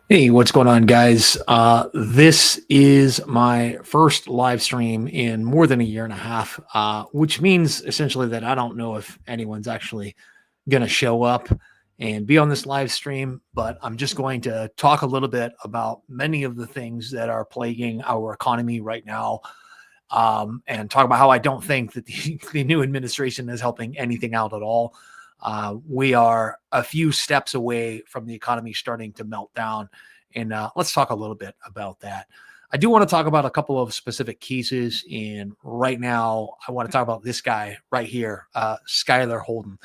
Hey, what's going on, guys? This is my first live stream in more than a year and a half, which means essentially that I don't know if anyone's actually going to show up and be on this live stream, but I'm just going to talk a little bit about many of the things that are plaguing our economy right now, and talk about how I don't think that the new administration is helping anything out at all. We are a few steps away from the economy starting to melt down. And let's talk a little bit about that. I do want to talk about a couple of specific cases. And right now, I want to talk about this guy right here, Skylar Holden.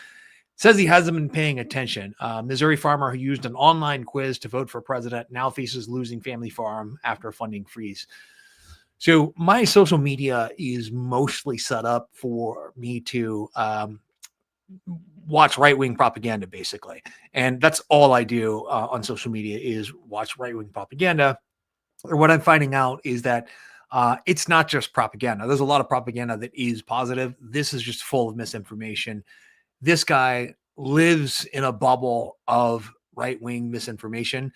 Says he hasn't been paying attention. Missouri farmer who used an online quiz to vote for president now faces losing family farm after a funding freeze. So my social media is mostly set up for me to watch right-wing propaganda, basically. And that's all I do on social media is watch right-wing propaganda. Or what I'm finding out is that it's not just propaganda. There's a lot of propaganda that is positive. This is just full of misinformation. This guy lives in a bubble of right-wing misinformation,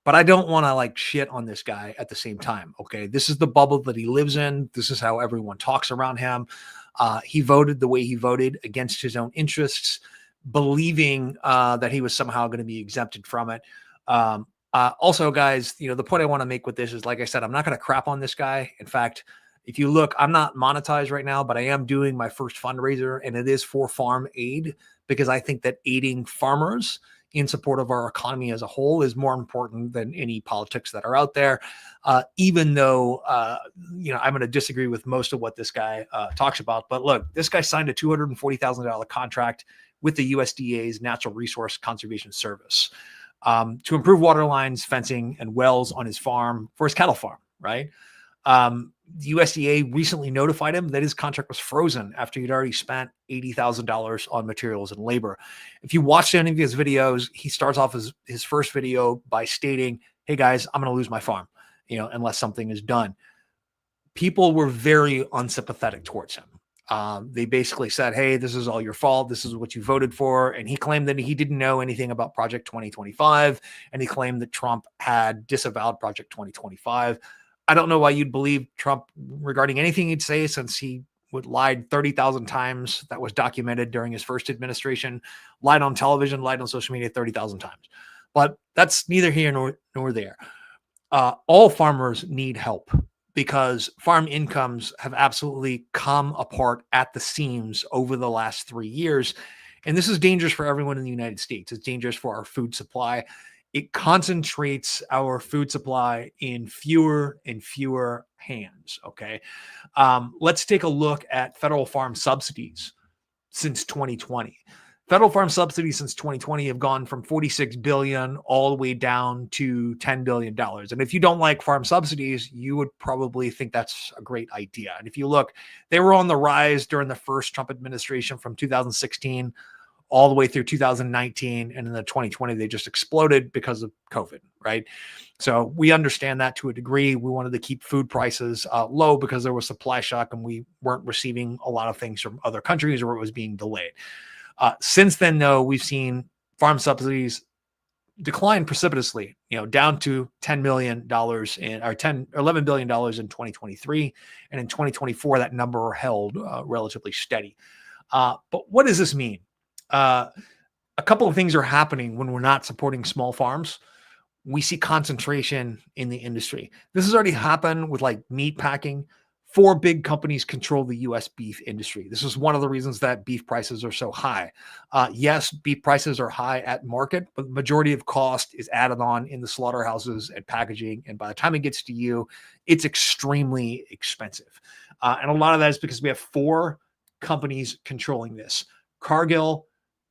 but I don't want to like shit on this guy at the same time. Okay. This is the bubble that he lives in. This is how everyone talks around him. He voted the way he voted against his own interests, believing that he was somehow going to be exempted from it. Also, guys, the point I want to make with this is, like I said, I'm not going to crap on this guy. In fact, if you look, I'm not monetized right now, but I am doing my first fundraiser, and it is for farm aid because I think that aiding farmers in support of our economy as a whole is more important than any politics that are out there. Even though, I'm going to disagree with most of what this guy talks about. But look, this guy signed a $240,000 contract with the USDA's Natural Resource Conservation Service to improve water lines, fencing, and wells on his farm for his cattle farm, right? The USDA recently notified him that his contract was frozen after he'd already spent $80,000 on materials and labor. If you watch any of his videos, he starts off his first video by stating, "Hey guys, I'm going to lose my farm, unless something is done." People were very unsympathetic towards him. They basically said, "Hey, this is all your fault. This is what you voted for." And he claimed that he didn't know anything about Project 2025. And he claimed that Trump had disavowed Project 2025. I don't know why you'd believe Trump regarding anything he'd say, since he would lied 30,000 times. That was documented during his first administration, lied on television, lied on social media 30,000 times. But that's neither here nor there. All farmers need help because farm incomes have absolutely come apart at the seams over the last 3 years. And this is dangerous for everyone in the United States. It's dangerous for our food supply. It concentrates our food supply in fewer and fewer hands. Okay. Let's take a look at federal farm subsidies since 2020. Federal farm subsidies since 2020 have gone from 46 billion all the way down to $10 billion. And if you don't like farm subsidies, you would probably think that's a great idea. And if you look, they were on the rise during the first Trump administration from 2016 all the way through 2019. And in the 2020, they just exploded because of COVID, right? So we understand that to a degree. We wanted to keep food prices low because there was supply shock and we weren't receiving a lot of things from other countries, or it was being delayed. Since then, though, we've seen farm subsidies decline precipitously, down to $10 million or $11 billion in 2023. And in 2024, that number held relatively steady. But what does this mean? A couple of things are happening when we're not supporting small farms. We see concentration in the industry. This has already happened with like meat packing. 4 big companies control the U.S. beef industry. This is one of the reasons that beef prices are so high. Yes, beef prices are high at market, but the majority of cost is added on in the slaughterhouses and packaging. And by the time it gets to you, it's extremely expensive. And a lot of that is because we have 4 companies controlling this: Cargill,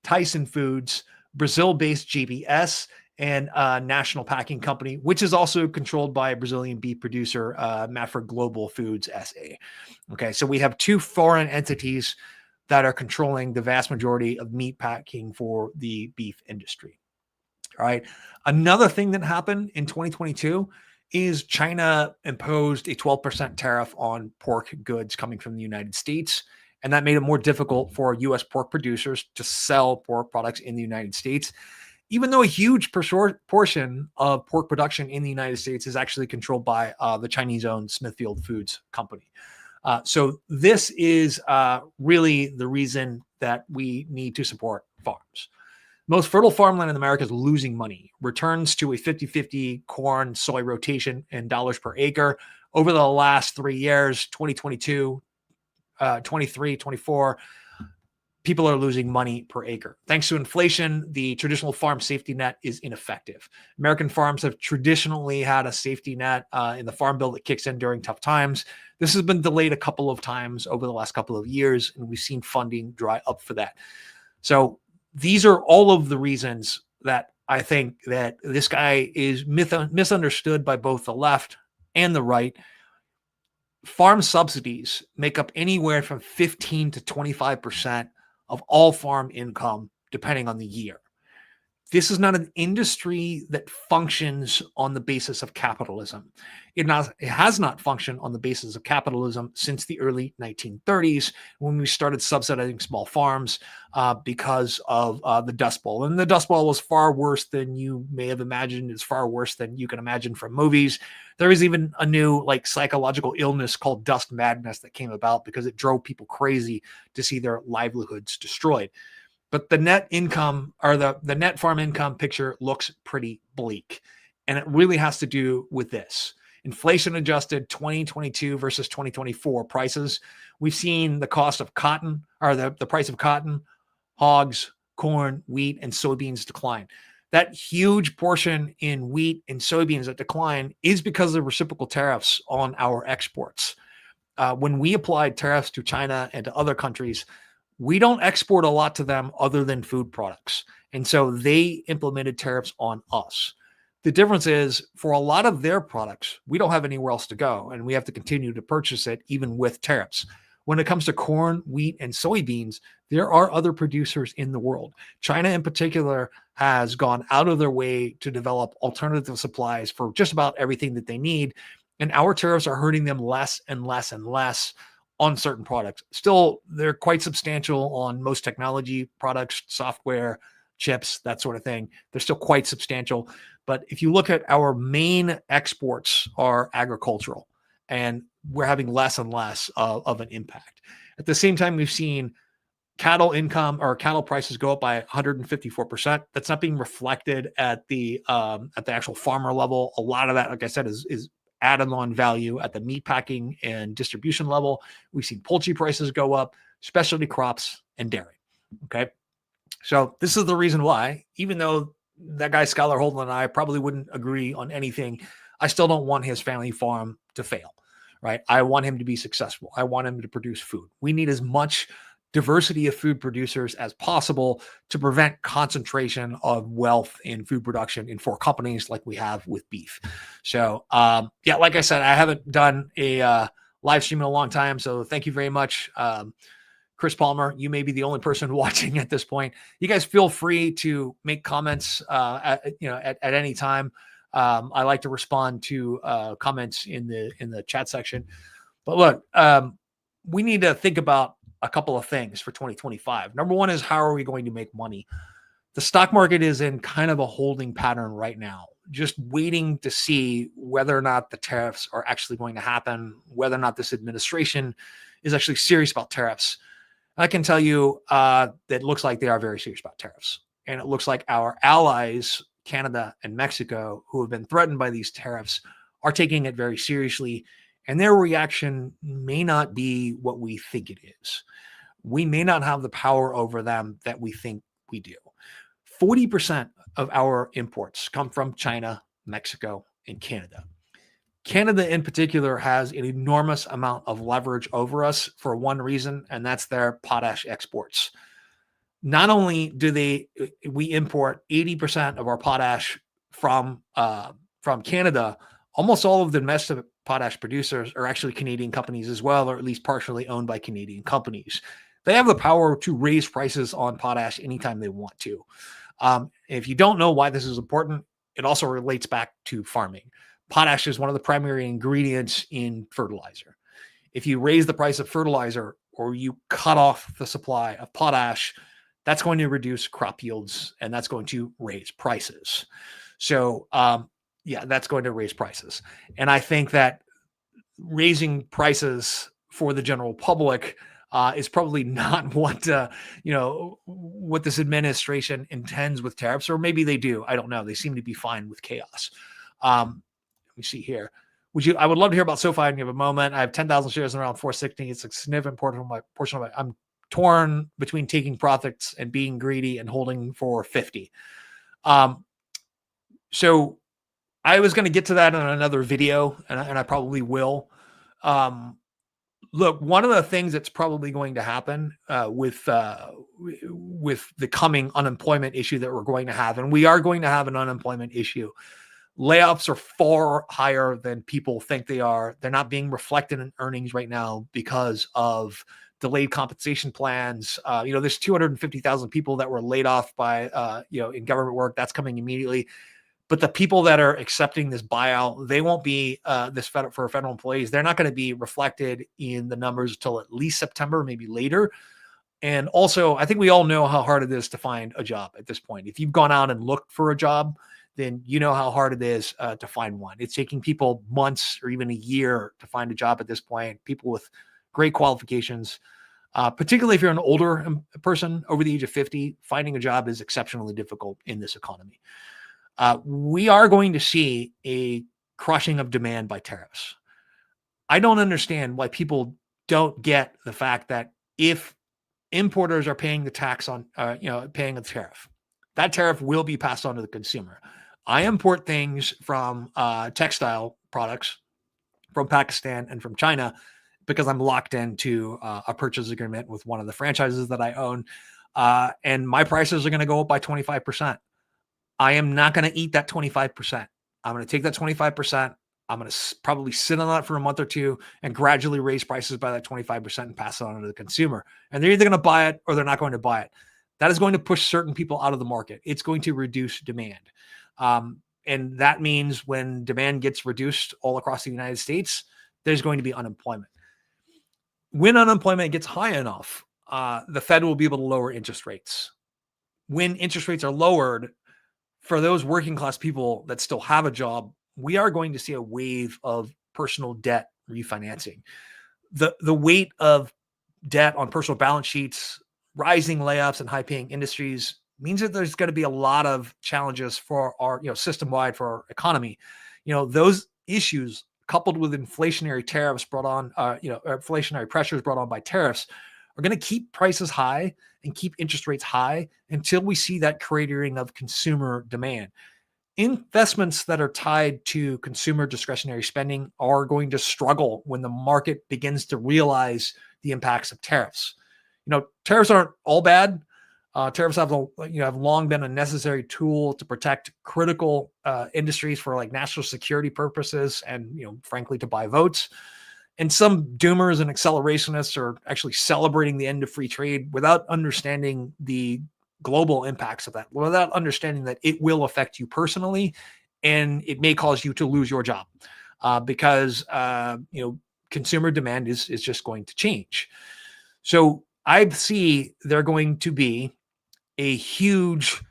Tyson Foods, Brazil-based JBS, and National Packing Company, which is also controlled by a Brazilian beef producer, Mafra Global Foods SA. Okay, so we have 2 foreign entities that are controlling the vast majority of meat packing for the beef industry. All right. Another thing that happened in 2022 is China imposed a 12% tariff on pork goods coming from the United States. And that made it more difficult for U.S. pork producers to sell pork products in the United States. even though a huge portion of pork production in the United States is actually controlled by the Chinese-owned Smithfield Foods company. So this is really the reason that we need to support farms. Most fertile farmland in America is losing money. Returns to a 50-50 corn, soy rotation in dollars per acre over the last 3 years, 2022, 23, 24, people are losing money per acre. Thanks to inflation, the traditional farm safety net is ineffective. American farms have traditionally had a safety net in the farm bill that kicks in during tough times. This has been delayed a couple of times over the last couple of years, and we've seen funding dry up for that. So these are all of the reasons that I think that this guy is misunderstood by both the left and the right. Farm subsidies make up anywhere from 15 to 25% of all farm income, depending on the year. This is not an industry that functions on the basis of capitalism. It has not functioned on the basis of capitalism since the early 1930s, when we started subsidizing small farms because of the Dust Bowl. And the Dust Bowl was far worse than you may have imagined. It's far worse than you can imagine from movies. There was even a new psychological illness called dust madness that came about because it drove people crazy to see their livelihoods destroyed. But the net income, or the net farm income picture, looks pretty bleak. And it really has to do with this. Inflation adjusted 2022 versus 2024 prices. We've seen the cost of cotton, or the price of cotton, hogs, corn, wheat, and soybeans decline. That huge portion in wheat and soybeans that decline is because of reciprocal tariffs on our exports. When we applied tariffs to China and to other countries, we don't export a lot to them other than food products. And so they implemented tariffs on us. The difference is, for a lot of their products, we don't have anywhere else to go, and we have to continue to purchase it even with tariffs. When it comes to corn, wheat, and soybeans, there are other producers in the world. China in particular has gone out of their way to develop alternative supplies for just about everything that they need. And our tariffs are hurting them less and less and less on certain products. Still, they're quite substantial on most technology products, software, chips, that sort of thing. They're still quite substantial. But if you look at our main exports are agricultural, and we're having less and less of an impact. At the same time, we've seen cattle income, or cattle prices, go up by 154%. That's not being reflected at the actual farmer level. A lot of that, like I said, is added on value at the meat packing and distribution level. We've seen poultry prices go up, specialty crops, and dairy. Okay. So this is the reason why, even though that guy Skylar Holden and I probably wouldn't agree on anything, I still don't want his family farm to fail, right? I want him to be successful. I want him to produce food. We need as much diversity of food producers as possible to prevent concentration of wealth in food production in 4 companies like we have with beef. So yeah, like I said, I haven't done a live stream in a long time. So thank you very much. Chris Palmer, you may be the only person watching at this point. You guys feel free to make comments at any time. I like to respond to comments in the chat section. But look, we need to think about a couple of things for 2025. Number one is, how are we going to make money? The stock market is in kind of a holding pattern right now, just waiting to see whether or not the tariffs are actually going to happen, whether or not this administration is actually serious about tariffs. I can tell you that it looks like they are very serious about tariffs. And it looks like our allies, Canada and Mexico, who have been threatened by these tariffs, are taking it very seriously. And their reaction may not be what we think it is. We may not have the power over them that we think we do. 40% of our imports come from China, Mexico, and Canada. Canada in particular has an enormous amount of leverage over us for one reason, and that's their potash exports. Not only do we import 80% of our potash from Canada, almost all of the domestic potash producers are actually Canadian companies as well, or at least partially owned by Canadian companies. They have the power to raise prices on potash anytime they want to. If you don't know why this is important, it also relates back to farming. Potash is one of the primary ingredients in fertilizer. If you raise the price of fertilizer, or you cut off the supply of potash, that's going to reduce crop yields, and that's going to raise prices. So, yeah, that's going to raise prices. And I think that raising prices for the general public is probably not what this administration intends with tariffs, or maybe they do. I don't know. They seem to be fine with chaos. Let me see here. I would love to hear about SoFi and give a moment. I have 10,000 shares and around 460. It's a significant portion of my. I'm torn between taking profits and being greedy and holding for 50. So I was going to get to that in another video, and I probably will. Look, one of the things that's probably going to happen with the coming unemployment issue that we're going to have, and we are going to have an unemployment issue. Layoffs are far higher than people think they are. They're not being reflected in earnings right now because of delayed compensation plans. There's 250,000 people that were laid off by, in government work. That's coming immediately. But the people that are accepting this buyout, they won't be for federal employees. They're not going to be reflected in the numbers until at least September, maybe later. And also, I think we all know how hard it is to find a job at this point. If you've gone out and looked for a job, then you know how hard it is to find one. It's taking people months or even a year to find a job at this point. People with great qualifications, particularly if you're an older person over the age of 50, finding a job is exceptionally difficult in this economy. We are going to see a crushing of demand by tariffs. I don't understand why people don't get the fact that if importers are paying the tax on, paying a tariff, that tariff will be passed on to the consumer. I import things from textile products from Pakistan and from China because I'm locked into a purchase agreement with one of the franchises that I own. And my prices are going to go up by 25%. I am not going to eat that 25%. I'm going to take that 25%. I'm going to probably sit on that for a month or two and gradually raise prices by that 25% and pass it on to the consumer. And they're either going to buy it or they're not going to buy it. That is going to push certain people out of the market. It's going to reduce demand. And that means when demand gets reduced all across the United States, there's going to be unemployment. When unemployment gets high enough, the Fed will be able to lower interest rates. When interest rates are lowered, for those working class people that still have a job, we are going to see a wave of personal debt refinancing. The weight of debt on personal balance sheets, rising layoffs in high-paying industries means that there's going to be a lot of challenges for our, system-wide for our economy. Those issues coupled with inflationary tariffs inflationary pressures brought on by tariffs are going to keep prices high and keep interest rates high until we see that cratering of consumer demand. Investments that are tied to consumer discretionary spending are going to struggle when the market begins to realize the impacts of tariffs. Tariffs aren't all bad. Tariffs have long been a necessary tool to protect critical industries for like national security purposes and, frankly, to buy votes. And some doomers and accelerationists are actually celebrating the end of free trade without understanding the global impacts of that, without understanding that it will affect you personally and it may cause you to lose your job because consumer demand is just going to change. So I see there going to be a huge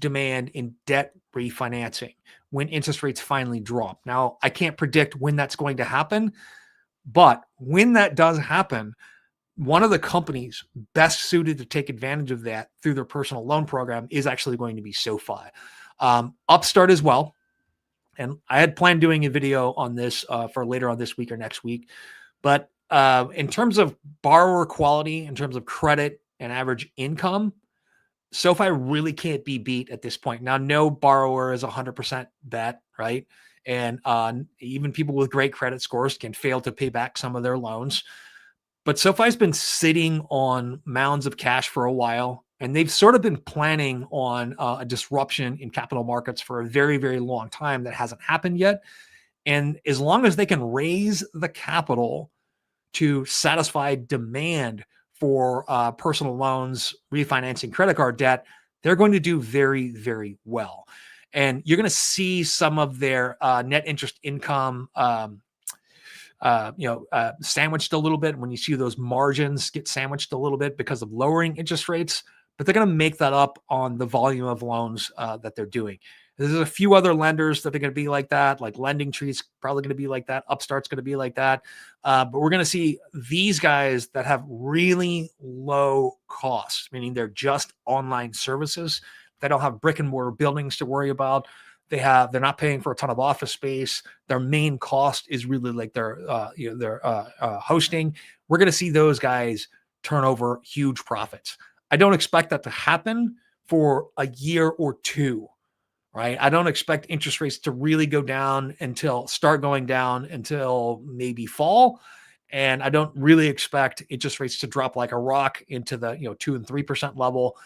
demand in debt refinancing when interest rates finally drop. Now, I can't predict when that's going to happen, but when that does happen, one of the companies best suited to take advantage of that through their personal loan program is actually going to be SoFi. Upstart as well. And I had planned doing a video on this for later on this week or next week. But in terms of borrower quality, in terms of credit and average income, SoFi really can't be beat at this point. Now, no borrower is 100% bet, right? And even people with great credit scores can fail to pay back some of their loans. But SoFi's been sitting on mounds of cash for a while, and they've sort of been planning on a disruption in capital markets for a very, very long time that hasn't happened yet. And as long as they can raise the capital to satisfy demand for personal loans, refinancing credit card debt, they're going to do very, very well. And you're going to see some of their net interest income sandwiched a little bit when you see those margins get sandwiched a little bit because of lowering interest rates. but they're going to make that up on the volume of loans that they're doing. There's a few other lenders that are going to be like that, like Lending Tree's probably going to be like that. Upstart's going to be like that. But we're going to see these guys that have really low costs, meaning they're just online services. They don't have brick and mortar buildings to worry about. They're not paying for a ton of office space. Their main cost is really like their hosting. We're going to see those guys turn over huge profits. I don't expect that to happen for a year or two, right? I don't expect interest rates to really start going down until maybe fall. And I don't really expect interest rates to drop like a rock into the 2 and 3% level.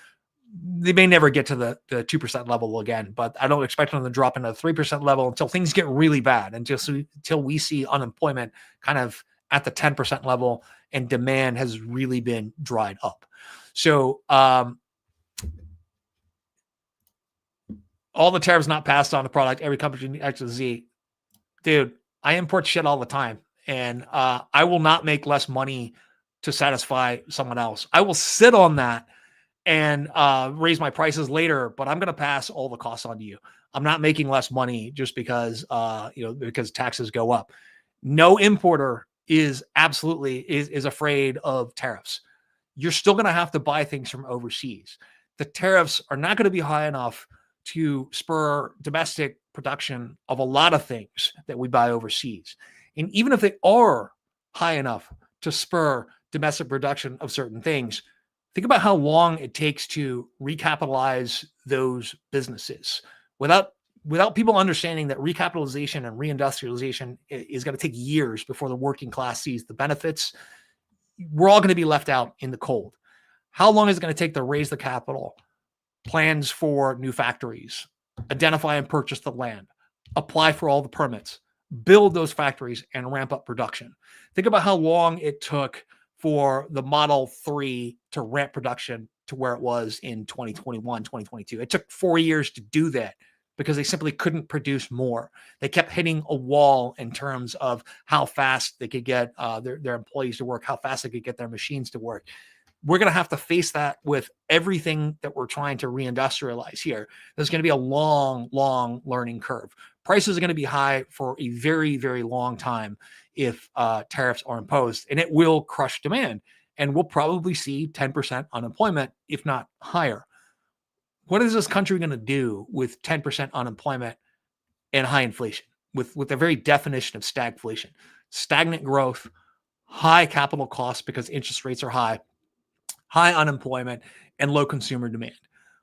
They may never get to the 2% level again, but I don't expect them to drop into the 3% level until things get really bad, and just until we see unemployment kind of at the 10% level and demand has really been dried up. So all the tariffs not passed on the product, every company actually Z. Dude, I import shit all the time, and I will not make less money to satisfy someone else. I will sit on that and raise my prices later, but I'm going to pass all the costs on to you. I'm not making less money just because because taxes go up. No importer is afraid of tariffs. You're still going to have to buy things from overseas. The tariffs are not going to be high enough to spur domestic production of a lot of things that we buy overseas. And even if they are high enough to spur domestic production of certain things, think about how long it takes to recapitalize those businesses without people understanding that recapitalization and reindustrialization is going to take years before the working class sees the benefits. We're all going to be left out in the cold. How long is it going to take to raise the capital, plans for new factories, identify and purchase the land, apply for all the permits, build those factories, and ramp up production? Think about how long it took for the Model 3 to ramp production to where it was in 2021, 2022. It took 4 years to do that because they simply couldn't produce more. They kept hitting a wall in terms of how fast they could get their employees to work, how fast they could get their machines to work. We're going to have to face that with everything that we're trying to reindustrialize here. There's going to be a long, long learning curve. Prices are going to be high for a very, very long time if tariffs are imposed, and it will crush demand. And we'll probably see 10% unemployment, if not higher. What is this country going to do with 10% unemployment and high inflation, with the very definition of stagflation? Stagnant growth, high capital costs because interest rates are high unemployment, and low consumer demand.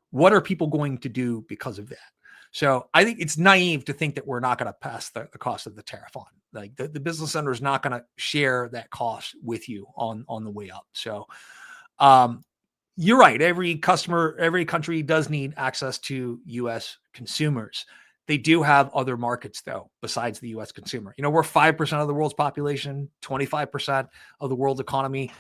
What are people going to do because of that? So I think it's naive to think that we're not going to pass the cost of the tariff on. Like the business owner is not going to share that cost with you on the way up. So you're right. Every country does need access to U.S. consumers. They do have other markets, though, besides the U.S. consumer. We're 5% of the world's population, 25% of the world's economy.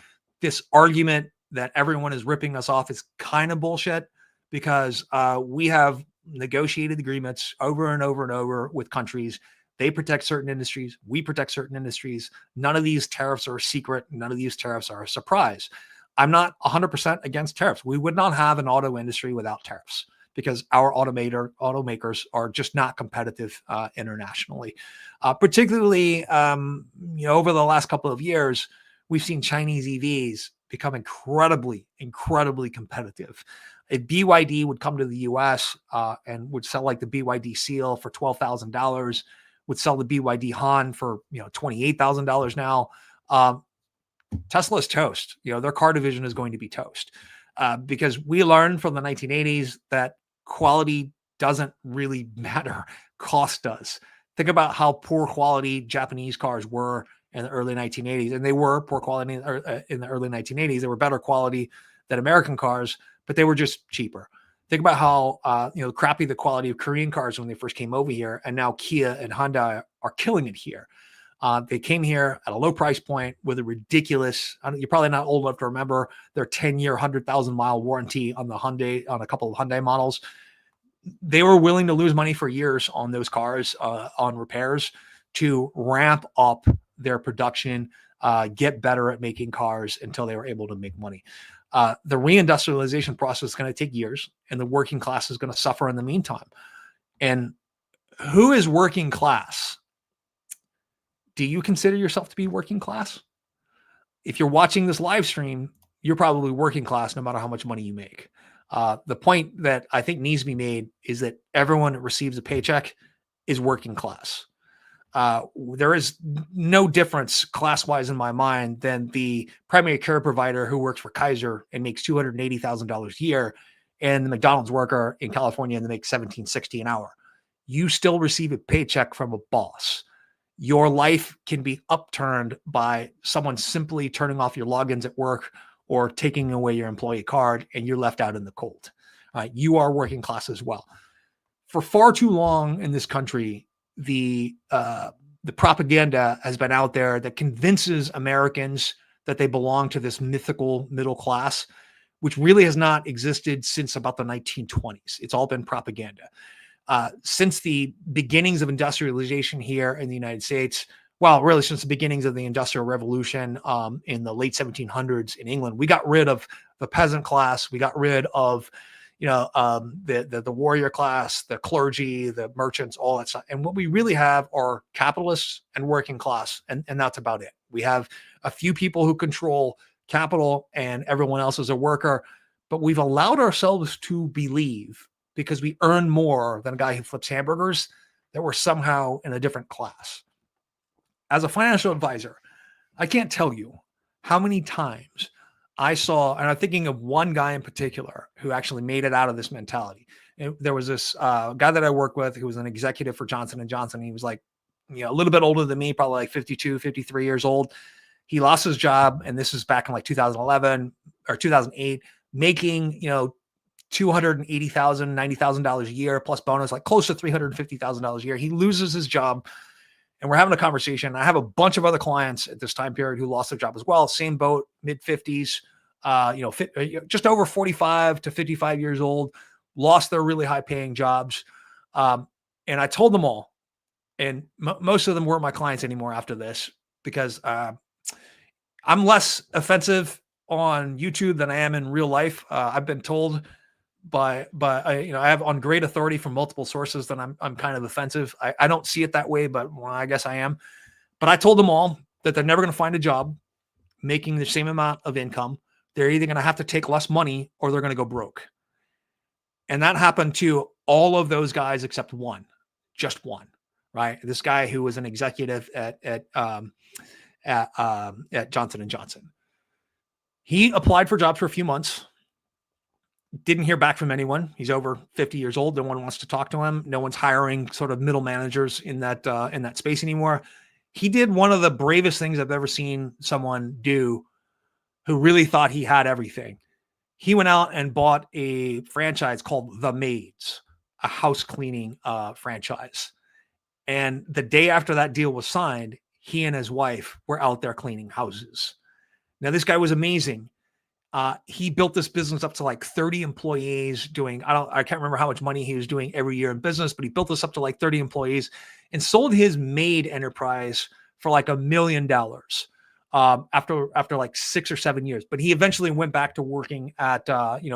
This argument that everyone is ripping us off is kind of bullshit, because we have negotiated agreements over and over and over with countries. They protect certain industries. We protect certain industries. None of these tariffs are a secret. None of these tariffs are a surprise. I'm not 100% against tariffs. We would not have an auto industry without tariffs, because our automakers are just not competitive internationally. Particularly, over the last couple of years, we've seen Chinese EVs become incredibly, incredibly competitive. If BYD would come to the U.S. And would sell like the BYD Seal for $12,000, would sell the BYD Han for $28,000 now. Tesla's toast. Their car division is going to be toast, because we learned from the 1980s that quality doesn't really matter. Cost does. Think about how poor quality Japanese cars were in the early 1980s, and they were poor quality in the early 1980s. They were better quality than American cars, but they were just cheaper. Think about how crappy the quality of Korean cars when they first came over here, and now Kia and Honda are killing it here. They came here at a low price point with a ridiculous, you're probably not old enough to remember their 10-year, 100,000-mile warranty on a couple of Hyundai models. They were willing to lose money for years on those cars, on repairs, to ramp up their production, get better at making cars until they were able to make money. The reindustrialization process is going to take years, and the working class is going to suffer in the meantime. And who is working class? Do you consider yourself to be working class? If you're watching this live stream, you're probably working class no matter how much money you make. The point that I think needs to be made is that everyone that receives a paycheck is working class. There is no difference class-wise in my mind than the primary care provider who works for Kaiser and makes $280,000 a year, and the McDonald's worker in California and they make $17.60 an hour. You still receive a paycheck from a boss. Your life can be upturned by someone simply turning off your logins at work or taking away your employee card, and you're left out in the cold. You are working class as well. For far too long in this country, the propaganda has been out there that convinces Americans that they belong to this mythical middle class, which really has not existed since about the 1920s. It's all been propaganda. Since the beginnings of industrialization here in the United States, well, really since the beginnings of the Industrial Revolution in the late 1700s in England, we got rid of the peasant class. We got rid of the warrior class, the clergy, the merchants, all that stuff. And what we really have are capitalists and working class, and that's about it. We have a few people who control capital and everyone else is a worker, but we've allowed ourselves to believe, because we earn more than a guy who flips hamburgers, that we're somehow in a different class. As a financial advisor, I can't tell you how many times I saw, and I'm thinking of one guy in particular who actually made it out of this mentality. There was this guy that I work with who was an executive for Johnson & Johnson. He was like, a little bit older than me, probably like 52, 53 years old. He lost his job, and this is back in like 2011 or 2008, making, $280,000, $90,000 a year plus bonus, like close to $350,000 a year. He loses his job, and we're having a conversation. I have a bunch of other clients at this time period who lost their job as well. Same boat, mid 50s, just over 45 to 55 years old, lost their really high paying jobs. And I told them all, and most of them weren't my clients anymore after this, because I'm less offensive on YouTube than I am in real life. I've been told I have on great authority from multiple sources that I'm kind of offensive. I don't see it that way, but I guess I am. But I told them all that they're never going to find a job making the same amount of income. They're either going to have to take less money or they're going to go broke. And that happened to all of those guys except one, just one, right? This guy who was an executive at Johnson & Johnson. He applied for jobs for a few months. Didn't hear back from anyone. He's over 50 years old. No one wants to talk to him. No one's hiring sort of middle managers in that space anymore. He did one of the bravest things I've ever seen someone do, who really thought he had everything. He went out and bought a franchise called The Maids, a house cleaning franchise. And the day after that deal was signed, he and his wife were out there cleaning houses. Now, this guy was amazing. He built this business up to like 30 employees doing, I can't remember how much money he was doing every year in business, but he built this up to like 30 employees and sold his maid enterprise for like $1 million after like 6 or 7 years. But he eventually went back to working at,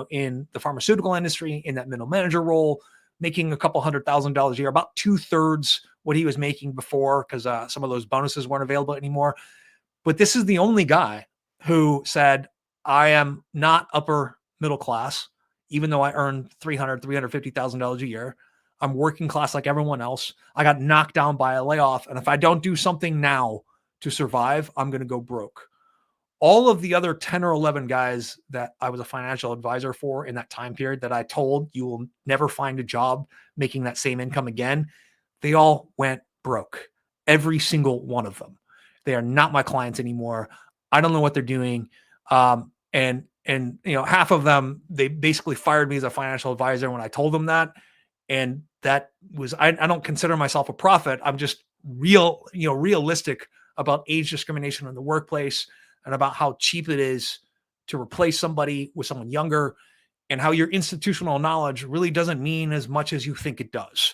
in the pharmaceutical industry in that middle manager role, making a couple $100,000 a year, about 2/3 what he was making before, because some of those bonuses weren't available anymore. But this is the only guy who said, I am not upper middle class, even though I earn $350,000 a year. I'm working class like everyone else. I got knocked down by a layoff. And if I don't do something now to survive, I'm going to go broke. All of the other 10 or 11 guys that I was a financial advisor for in that time period that I told you will never find a job making that same income again, they all went broke. Every single one of them. They are not my clients anymore. I don't know what they're doing. And half of them, they basically fired me as a financial advisor when I told them that. And that was, I don't consider myself a prophet. I'm just realistic about age discrimination in the workplace and about how cheap it is to replace somebody with someone younger, and how your institutional knowledge really doesn't mean as much as you think it does.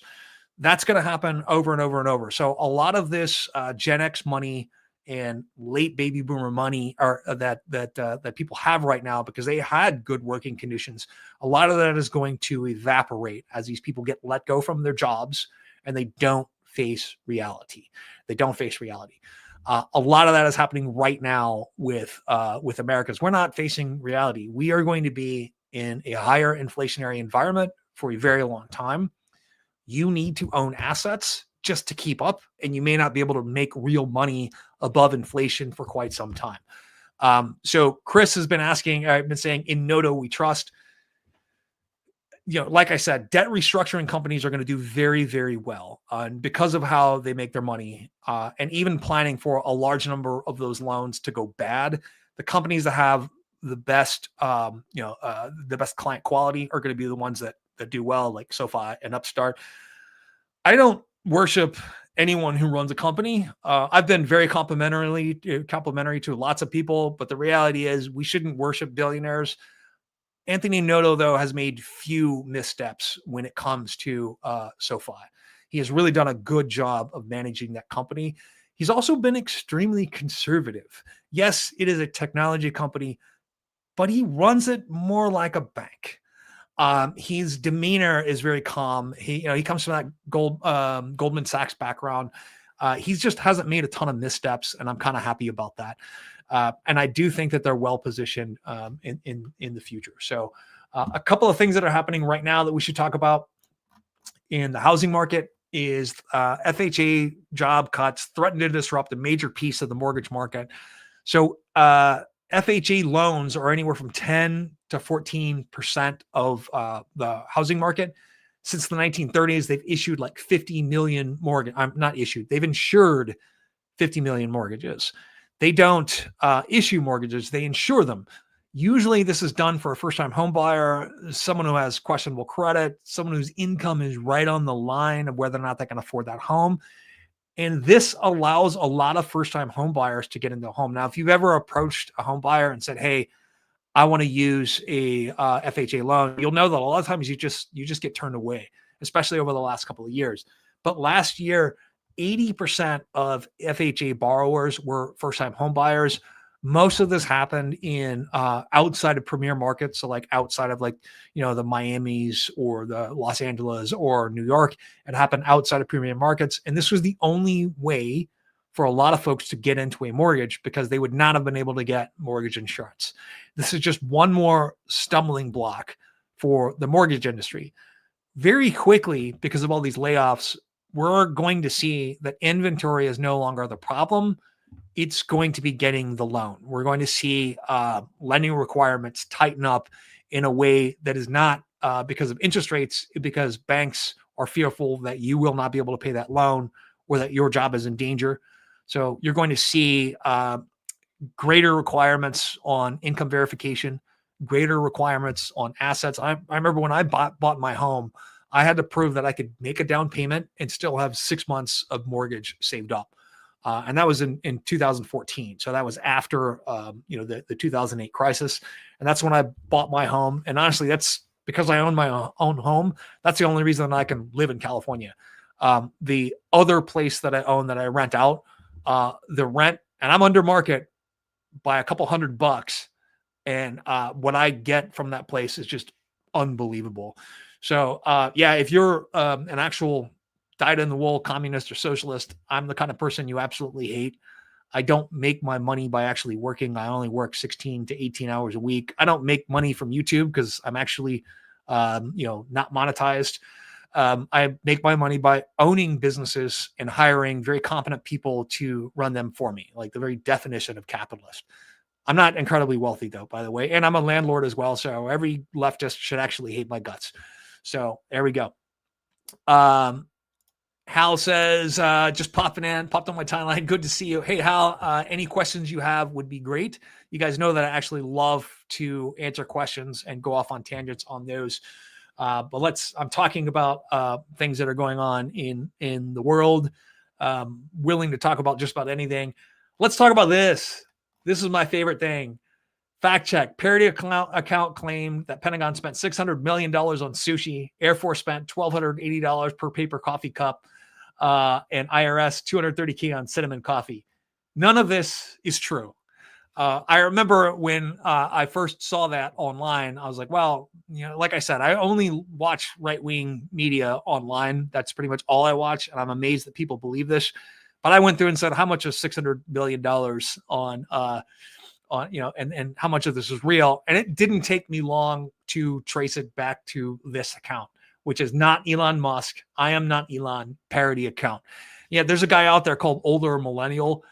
That's going to happen over and over and over. So a lot of this Gen X money and late baby boomer money or that people have right now because they had good working conditions, a lot of that is going to evaporate as these people get let go from their jobs and they don't face reality. They don't face reality. A lot of that is happening right now with Americans. We're not facing reality. We are going to be in a higher inflationary environment for a very long time. You need to own assets just to keep up, and you may not be able to make real money above inflation for quite some time. So Chris has been asking, I've been saying, in Noto we trust. Like I said, debt restructuring companies are going to do very, very well because of how they make their money, and even planning for a large number of those loans to go bad. The companies that have the best, the best client quality are going to be the ones that do well, like SoFi and Upstart. I don't worship anyone who runs a company. I've been very complimentary to lots of people, but the reality is we shouldn't worship billionaires. Anthony Noto, though, has made few missteps when it comes to SoFi. He has really done a good job of managing that company. He's also been extremely conservative. Yes, it is a technology company, but he runs it more like a bank. His demeanor is very calm. He comes from that Goldman Sachs background. He just hasn't made a ton of missteps, and I'm kind of happy about that. And I do think that they're well positioned in the future. So a couple of things that are happening right now that we should talk about in the housing market is FHA job cuts threaten to disrupt a major piece of the mortgage market. So FHA loans are anywhere from 10 to 14% of the housing market. Since the 1930s, they've issued like 50 million mortgage. Not issued. They've insured 50 million mortgages. They don't issue mortgages. They insure them. Usually this is done for a first-time home buyer, someone who has questionable credit, someone whose income is right on the line of whether or not they can afford that home. And this allows a lot of first-time home buyers to get into a home. Now, if you've ever approached a home buyer and said, hey, I want to use a FHA loan, you'll know that a lot of times you just get turned away, especially over the last couple of years. But last year, 80% of FHA borrowers were first-time home buyers. Most of this happened in outside of premier markets. So like outside of the Miamis or the Los Angeles or New York, it happened outside of premier markets. And this was the only way for a lot of folks to get into a mortgage because they would not have been able to get mortgage insurance. This is just one more stumbling block for the mortgage industry. Very quickly, because of all these layoffs, we're going to see that inventory is no longer the problem. It's going to be getting the loan. We're going to see lending requirements tighten up in a way that is not because of interest rates, because banks are fearful that you will not be able to pay that loan or that your job is in danger. So you're going to see greater requirements on income verification, greater requirements on assets. I remember when I bought my home, I had to prove that I could make a down payment and still have 6 months of mortgage saved up. And that was in 2014. So that was after, the 2008 crisis. And that's when I bought my home. And honestly, that's because I own my own home. That's the only reason I can live in California. The other place that I own that I rent out, the rent, and I'm under market by a couple $100. And what I get from that place is just unbelievable. So if you're an actual dyed-in-the-wool communist or socialist, I'm the kind of person you absolutely hate. I don't make my money by actually working. I only work 16 to 18 hours a week. I don't make money from YouTube because I'm actually, not monetized. I make my money by owning businesses and hiring very competent people to run them for me, like the very definition of capitalist. I'm not incredibly wealthy, though, by the way, and I'm a landlord as well. So every leftist should actually hate my guts. So there we go. Hal says, just popped on my timeline. Good to see you. Hey, Hal, any questions you have would be great. You guys know that I actually love to answer questions and go off on tangents on those. But I'm talking about things that are going on in the world. Willing to talk about just about anything. Let's talk about this. This is my favorite thing. Fact check. Parody account claimed that Pentagon spent $600 million on sushi. Air Force spent $1,280 per paper coffee cup. And IRS $230K on cinnamon coffee. None of this is true. I remember when I first saw that online, I was like, well, like I said, I only watch right-wing media online. That's pretty much all I watch. And I'm amazed that people believe this. But I went through and said, how much is $600 billion and how much of this is real? And it didn't take me long to trace it back to this account, which is not Elon Musk. I am not Elon parody account. Yeah, there's a guy out there called Older Millennial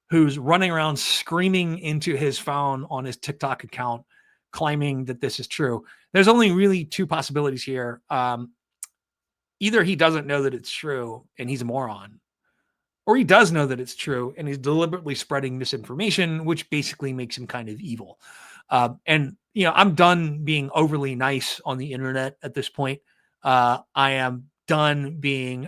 who's running around screaming into his phone on his TikTok account, claiming that this is true. There's only really two possibilities here. Either he doesn't know that it's true and he's a moron, or he does know that it's true and he's deliberately spreading misinformation, which basically makes him kind of evil. And I'm done being overly nice on the internet at this point. I am done being,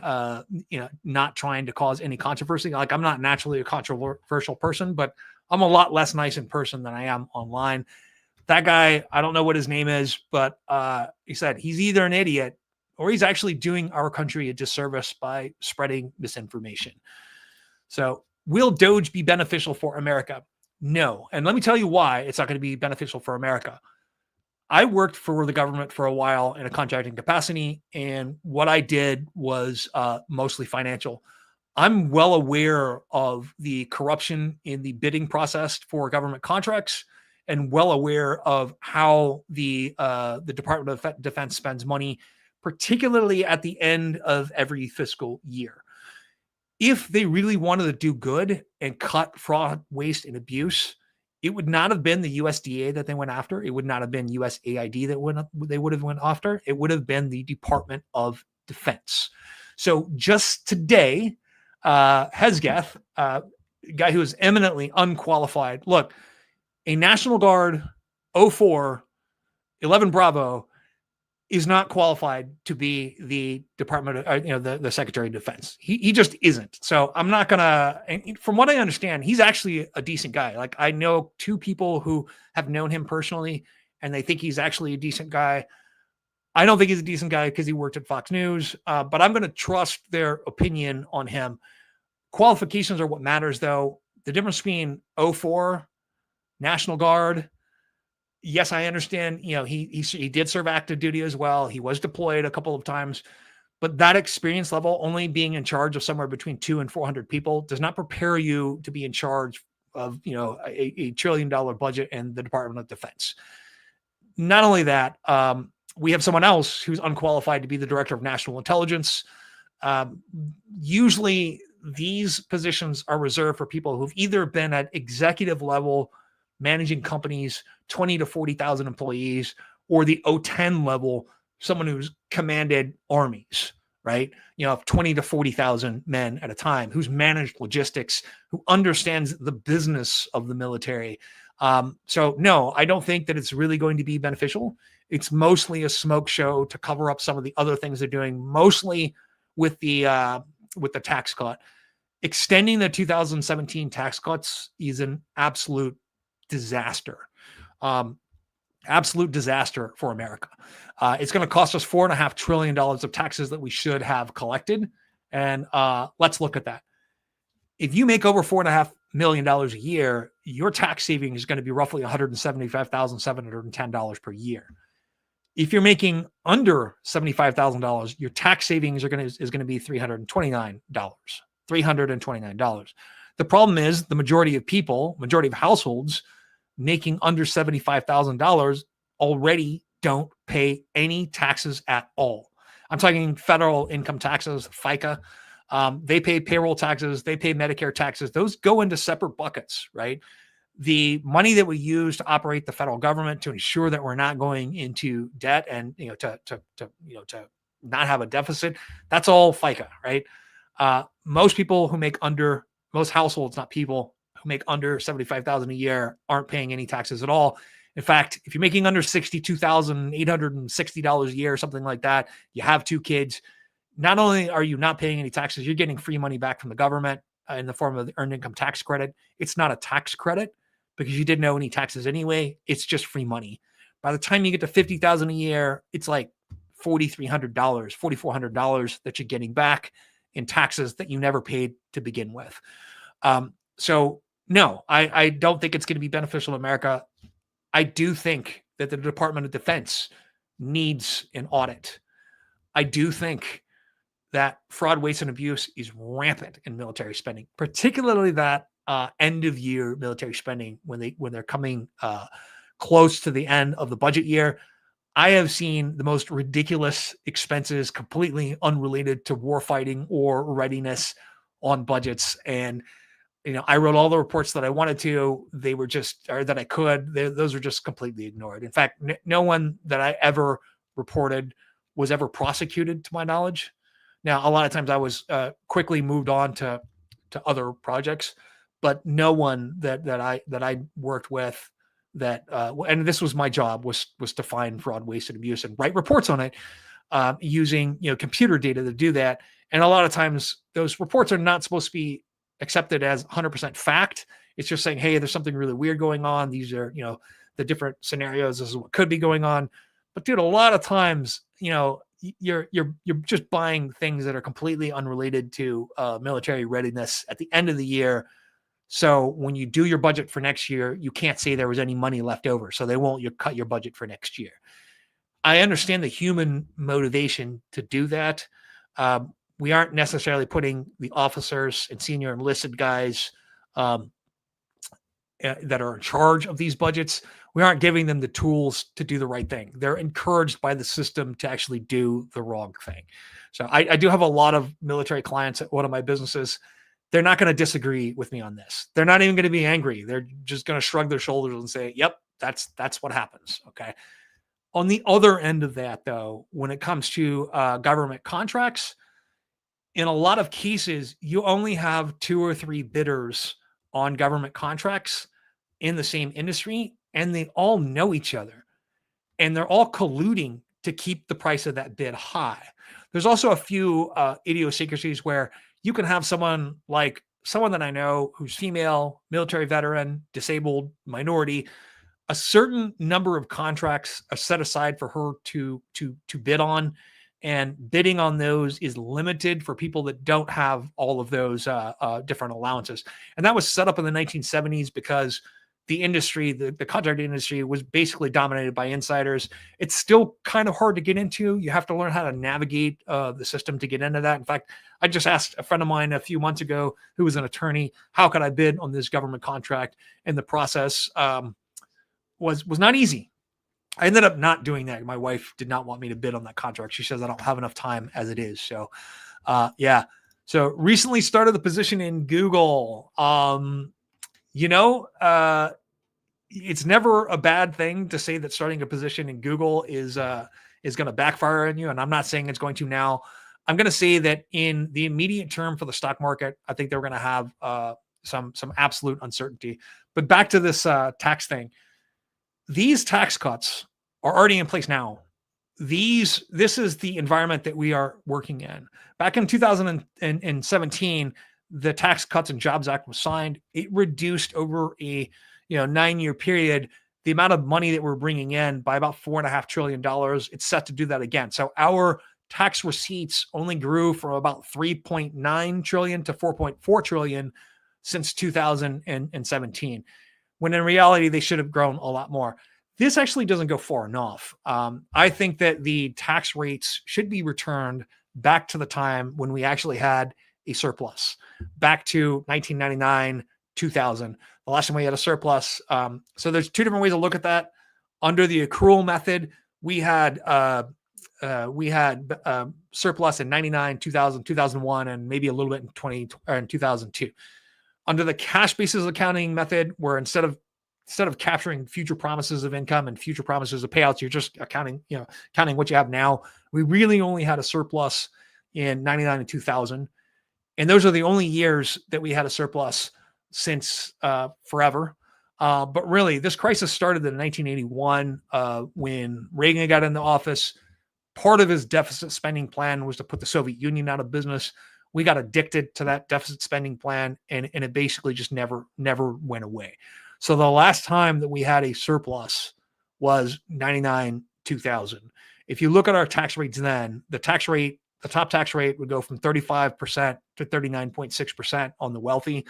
not trying to cause any controversy. Like, I'm not naturally a controversial person, but I'm a lot less nice in person than I am online. That guy, I don't know what his name is, but he said he's either an idiot or he's actually doing our country a disservice by spreading misinformation. So will Doge be beneficial for America? No. And let me tell you why it's not going to be beneficial for America. I worked for the government for a while in a contracting capacity, and what I did was mostly financial. I'm well aware of the corruption in the bidding process for government contracts, and well aware of how the Department of Defense spends money, particularly at the end of every fiscal year. If they really wanted to do good and cut fraud, waste, and abuse, it would not have been the USDA that they went after. It would not have been USAID that they would have went after. It would have been the Department of Defense. So just today, Hesgeth, guy who is eminently unqualified. Look, a National Guard 04 11 Bravo is not qualified to be the Department of, the Secretary of Defense. He just isn't. So I'm not gonna. And from what I understand, he's actually a decent guy. Like, I know two people who have known him personally, and they think he's actually a decent guy. I don't think he's a decent guy because he worked at Fox News, but I'm going to trust their opinion on him. Qualifications are what matters, though. The difference between 04, National Guard. Yes, I understand. He did serve active duty as well. He was deployed a couple of times, but that experience level, only being in charge of somewhere between 200 and 400 people, does not prepare you to be in charge of a $1 trillion budget in the Department of Defense. Not only that, we have someone else who's unqualified to be the Director of National Intelligence. Usually, these positions are reserved for people who've either been at executive level, managing companies, 20 to 40,000 employees, or the 010 level, someone who's commanded armies, right? 20 to 40,000 men at a time, who's managed logistics, who understands the business of the military. So no, I don't think that it's really going to be beneficial. It's mostly a smoke show to cover up some of the other things they're doing, mostly with the tax cut. Extending the 2017 tax cuts is an absolute disaster. Absolute disaster for America. It's going to cost us $4.5 trillion of taxes that we should have collected. And let's look at that. If you make over $4.5 million a year, your tax saving is going to be roughly $175,710 per year. If you're making under $75,000, your tax savings is going to be $329. $329. The problem is the majority of households making under $75,000 already don't pay any taxes at all. I'm talking federal income taxes, FICA. They pay payroll taxes. They pay Medicare taxes. Those go into separate buckets, right? The money that we use to operate the federal government to ensure that we're not going into debt and to not have a deficit, that's all FICA, right? Most households, not people, who make under $75,000 a year aren't paying any taxes at all. In fact, if you're making under $62,860 a year, something like that, you have two kids, not only are you not paying any taxes, you're getting free money back from the government in the form of the earned income tax credit. It's not a tax credit because you didn't owe any taxes anyway. It's just free money. By the time you get to $50,000 a year, it's like $4,300, $4,400 that you're getting back in taxes that you never paid to begin with. So No, I don't think it's going to be beneficial to America. I do think that the Department of Defense needs an audit. I do think that fraud, waste, and abuse is rampant in military spending, particularly that end of year military spending when they're coming close to the end of the budget year. I have seen the most ridiculous expenses completely unrelated to war fighting or readiness on budgets. And I wrote all the reports that I wanted to. They were just, or that I could. Those were just completely ignored. In fact, no one that I ever reported was ever prosecuted, to my knowledge. Now, a lot of times I was quickly moved on to other projects, but no one that I worked with that, and this was my job, was to find fraud, waste, and abuse and write reports on it using computer data to do that. And a lot of times those reports are not supposed to be accepted as 100% fact. It's just saying, hey, there's something really weird going on. These are, the different scenarios. This is what could be going on. But dude, a lot of times, you're just buying things that are completely unrelated to military readiness at the end of the year. So when you do your budget for next year, you can't say there was any money left over. So they won't cut your budget for next year. I understand the human motivation to do that. We aren't necessarily putting the officers and senior enlisted guys that are in charge of these budgets. We aren't giving them the tools to do the right thing. They're encouraged by the system to actually do the wrong thing. So I do have a lot of military clients at one of my businesses. They're not going to disagree with me on this. They're not even going to be angry. They're just going to shrug their shoulders and say, yep, that's what happens. Okay. On the other end of that, though, when it comes to government contracts, in a lot of cases, you only have 2 or 3 bidders on government contracts in the same industry, and they all know each other, and they're all colluding to keep the price of that bid high. There's also a few idiosyncrasies where you can have someone that I know who's female, military veteran, disabled, minority. A certain number of contracts are set aside for her to bid on, and bidding on those is limited for people that don't have all of those different allowances. And that was set up in the 1970s because the industry, the contract industry, was basically dominated by insiders. It's still kind of hard to get into. You have to learn how to navigate the system to get into that. In fact, I just asked a friend of mine a few months ago who was an attorney, how could I bid on this government contract? And the process was not easy. I ended up not doing that. My wife did not want me to bid on that contract. She says I don't have enough time as it is. So, yeah. So recently started the position in Google. It's never a bad thing to say that starting a position in Google is going to backfire on you. And I'm not saying it's going to now. I'm going to say that in the immediate term for the stock market, I think they're going to have some absolute uncertainty. But back to this tax thing. These tax cuts are already in place now. This is the environment that we are working in. Back in 2017, the Tax Cuts and Jobs Act was signed. It reduced over a 9-year period the amount of money that we're bringing in by about $4.5 trillion. It's set to do that again. So our tax receipts only grew from about 3.9 trillion to 4.4 trillion since 2017. When in reality, they should have grown a lot more. This actually doesn't go far enough. I think that the tax rates should be returned back to the time when we actually had a surplus, back to 1999, 2000, the last time we had a surplus. So there's 2 different ways to look at that. Under the accrual method, we had surplus in 99, 2000, 2001, and maybe a little bit in 2002. Under the cash basis accounting method, where instead of capturing future promises of income and future promises of payouts, you're just counting what you have now. We really only had a surplus in 99 and 2000. And those are the only years that we had a surplus since forever. But really, this crisis started in 1981 when Reagan got into office. Part of his deficit spending plan was to put the Soviet Union out of business. We got addicted to that deficit spending plan, and it basically just never went away. So the last time that we had a surplus was 99, 2000. If you look at our tax rates then, the top tax rate would go from 35% to 39.6% on the wealthy.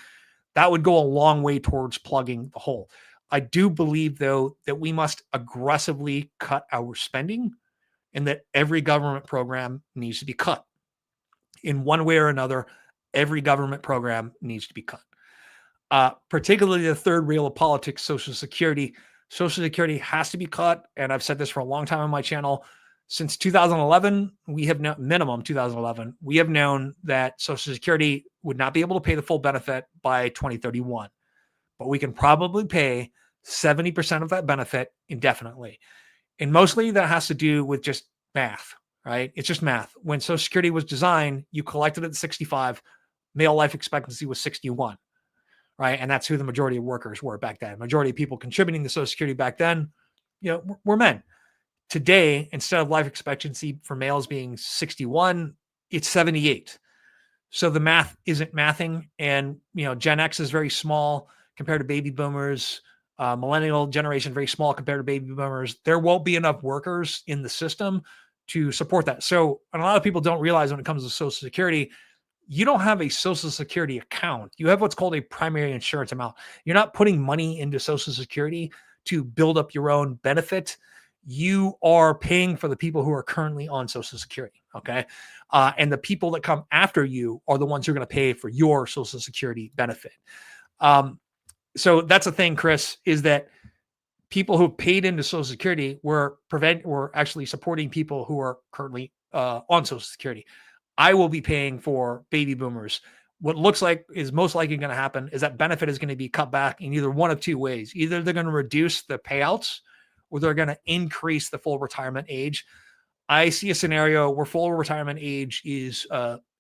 That would go a long way towards plugging the hole. I do believe, though, that we must aggressively cut our spending and that every government program needs to be cut. In one way or another, every government program needs to be cut. Particularly the third rail of politics, Social Security. Social Security has to be cut. And I've said this for a long time on my channel. Since 2011, we have minimum 2011, we have known that Social Security would not be able to pay the full benefit by 2031, but we can probably pay 70% of that benefit indefinitely. And mostly that has to do with just math, right? It's just math. When Social Security was designed, you collected at 65, male life expectancy was 61, right? And that's who the majority of workers were back then. Majority of people contributing to Social Security back then, were men. Today, instead of life expectancy for males being 61, it's 78. So the math isn't mathing. And, Gen X is very small compared to baby boomers. Millennial generation, very small compared to baby boomers. There won't be enough workers in the system to support that. So, and a lot of people don't realize when it comes to Social Security, you don't have a Social Security account. You have what's called a primary insurance amount. You're not putting money into Social Security to build up your own benefit. You are paying for the people who are currently on Social Security. Okay. And the people that come after you are the ones who are going to pay for your Social Security benefit. So that's the thing, Chris, is that people who paid into Social Security were actually supporting people who are currently on Social Security. I will be paying for baby boomers. What looks like is most likely going to happen is that benefit is going to be cut back in either one of two ways. Either they're going to reduce the payouts or they're going to increase the full retirement age. I see a scenario where full retirement age is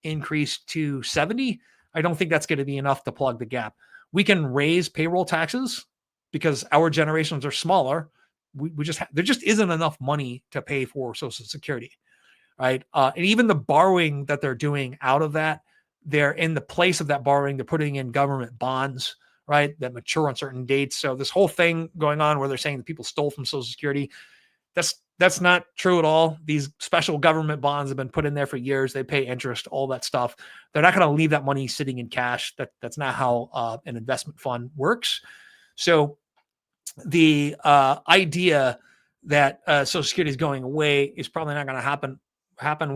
increased to 70. I don't think that's going to be enough to plug the gap. We can raise payroll taxes because our generations are smaller. There just isn't enough money to pay for Social Security, right? And even the borrowing that they're doing out of that, they're in the place of that borrowing, they're putting in government bonds, right, that mature on certain dates. So this whole thing going on where they're saying that people stole from Social Security, that's not true at all. These special government bonds have been put in there for years. They pay interest, all that stuff. They're not going to leave that money sitting in cash. That's not how an investment fund works. So the idea that Social Security is going away is probably not going to happen.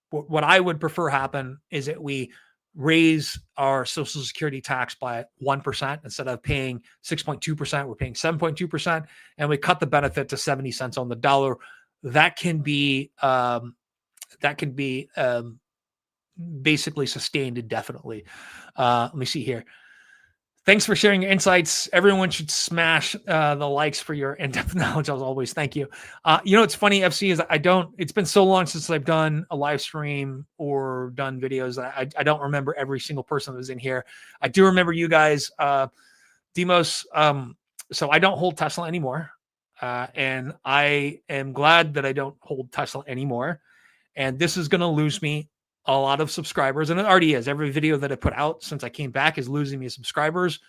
What I would prefer happen is that we raise our Social Security tax by 1%. Instead of paying 6.2%, we're paying 7.2%, and we cut the benefit to 70 cents on the dollar. That can be basically sustained indefinitely. Let me see here. Thanks for sharing your insights. Everyone should smash the likes for your in-depth knowledge, as always. Thank you. It's funny, FC, is it's been so long since I've done a live stream or done videos. I don't remember every single person that was in here. I do remember you guys, Demos. So I don't hold Tesla anymore. And I am glad that I don't hold Tesla anymore. And this is going to lose me a lot of subscribers, and it already is. Every video that I put out since I came back is losing me subscribers,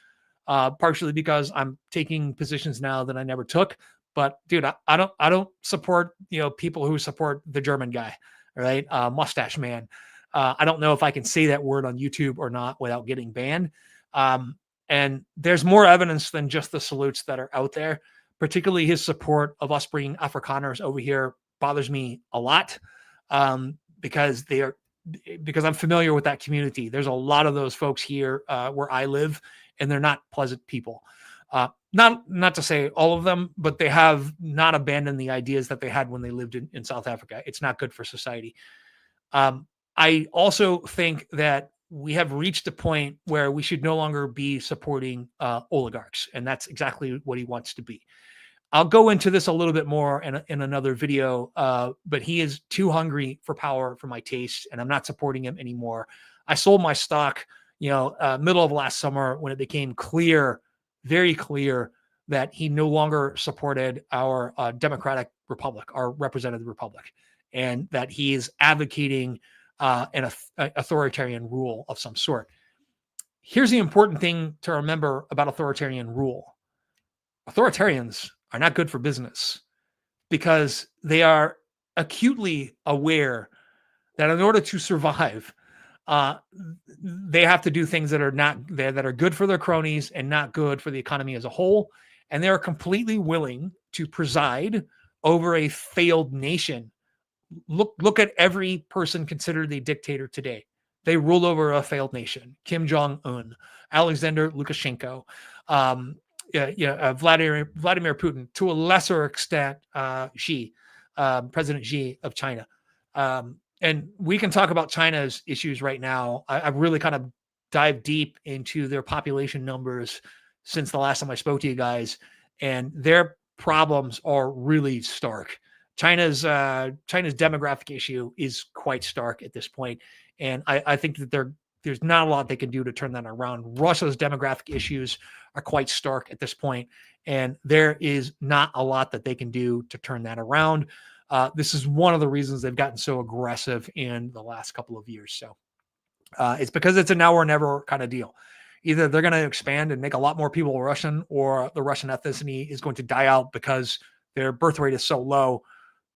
partially because I'm taking positions now that I never took. But dude, I don't support people who support the German guy, right? Mustache man. I don't know if I can say that word on YouTube or not without getting banned. And there's more evidence than just the salutes that are out there. Particularly his support of us bringing Afrikaners over here bothers me a lot, because I'm familiar with that community. There's a lot of those folks here where I live, and they're not pleasant people. Not to say all of them, but they have not abandoned the ideas that they had when they lived in South Africa. It's not good for society. I also think that we have reached a point where we should no longer be supporting oligarchs, and that's exactly what he wants to be. I'll go into this a little bit more in another video, but he is too hungry for power for my taste, and I'm not supporting him anymore. I sold my stock, middle of last summer when it became clear, very clear, that he no longer supported our democratic republic, our representative republic, and that he is advocating an authoritarian rule of some sort. Here's the important thing to remember about authoritarian rule. Authoritarians are not good for business because they are acutely aware that in order to survive, they have to do things that are not there, that are good for their cronies and not good for the economy as a whole. And they're completely willing to preside over a failed nation. Look at every person considered a dictator today. They rule over a failed nation. Kim Jong-un, Alexander Lukashenko, Vladimir Putin, to a lesser extent, President Xi of China. And we can talk about China's issues right now. I've really kind of dived deep into their population numbers since the last time I spoke to you guys, and their problems are really stark. China's demographic issue is quite stark at this point, and I think that there's not a lot they can do to turn that around. Russia's demographic issues are quite stark at this point, and there is not a lot that they can do to turn that around. This is one of the reasons they've gotten so aggressive in the last couple of years. So it's because it's a now or never kind of deal. Either they're going to expand and make a lot more people Russian, or the Russian ethnicity is going to die out because their birth rate is so low,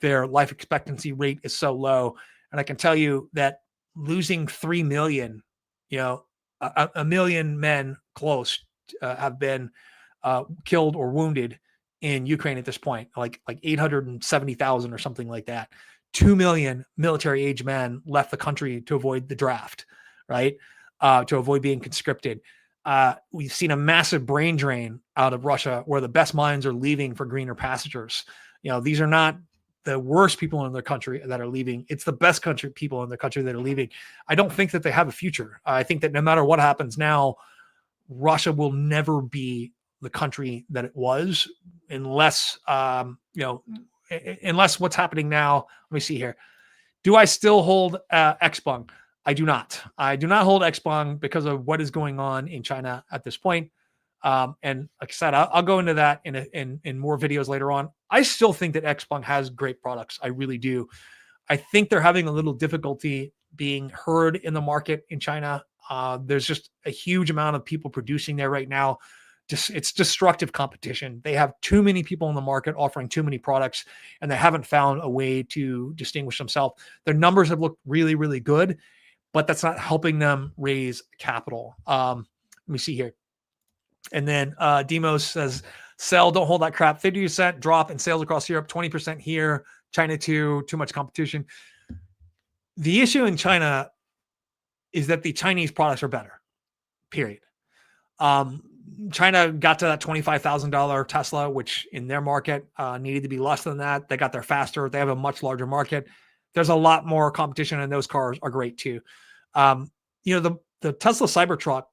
their life expectancy rate is so low. And I can tell you that losing 3 million, a million men close have been killed or wounded in Ukraine at this point, like 870,000 or something like that. 2 million military age men left the country to avoid the draft, right? To avoid being conscripted. We've seen a massive brain drain out of Russia, where the best minds are leaving for greener pastures. These are not the worst people in their country that are leaving. It's the best people in their country that are leaving. I don't think that they have a future. I think that no matter what happens now, Russia will never be the country that it was, unless unless what's happening now. Let me see here. Do I still hold Xpeng? I do not. I do not hold Xpeng because of what is going on in China at this point. And like I said, I'll go into that in more videos later on. I still think that Xpeng has great products. I really do. I think they're having a little difficulty being heard in the market in China. There's just a huge amount of people producing there right now. It's destructive competition. They have too many people in the market offering too many products, and they haven't found a way to distinguish themselves. Their numbers have looked really, really good, but that's not helping them raise capital. Let me see here. And then Demos says, sell, don't hold that crap. 50% drop in sales across Europe, 20% here. China too much competition. The issue in China is that the Chinese products are better, period. China got to that $25,000 Tesla, which in their market needed to be less than that. They got there faster. They have a much larger market. There's a lot more competition, and those cars are great too. The Tesla Cybertruck,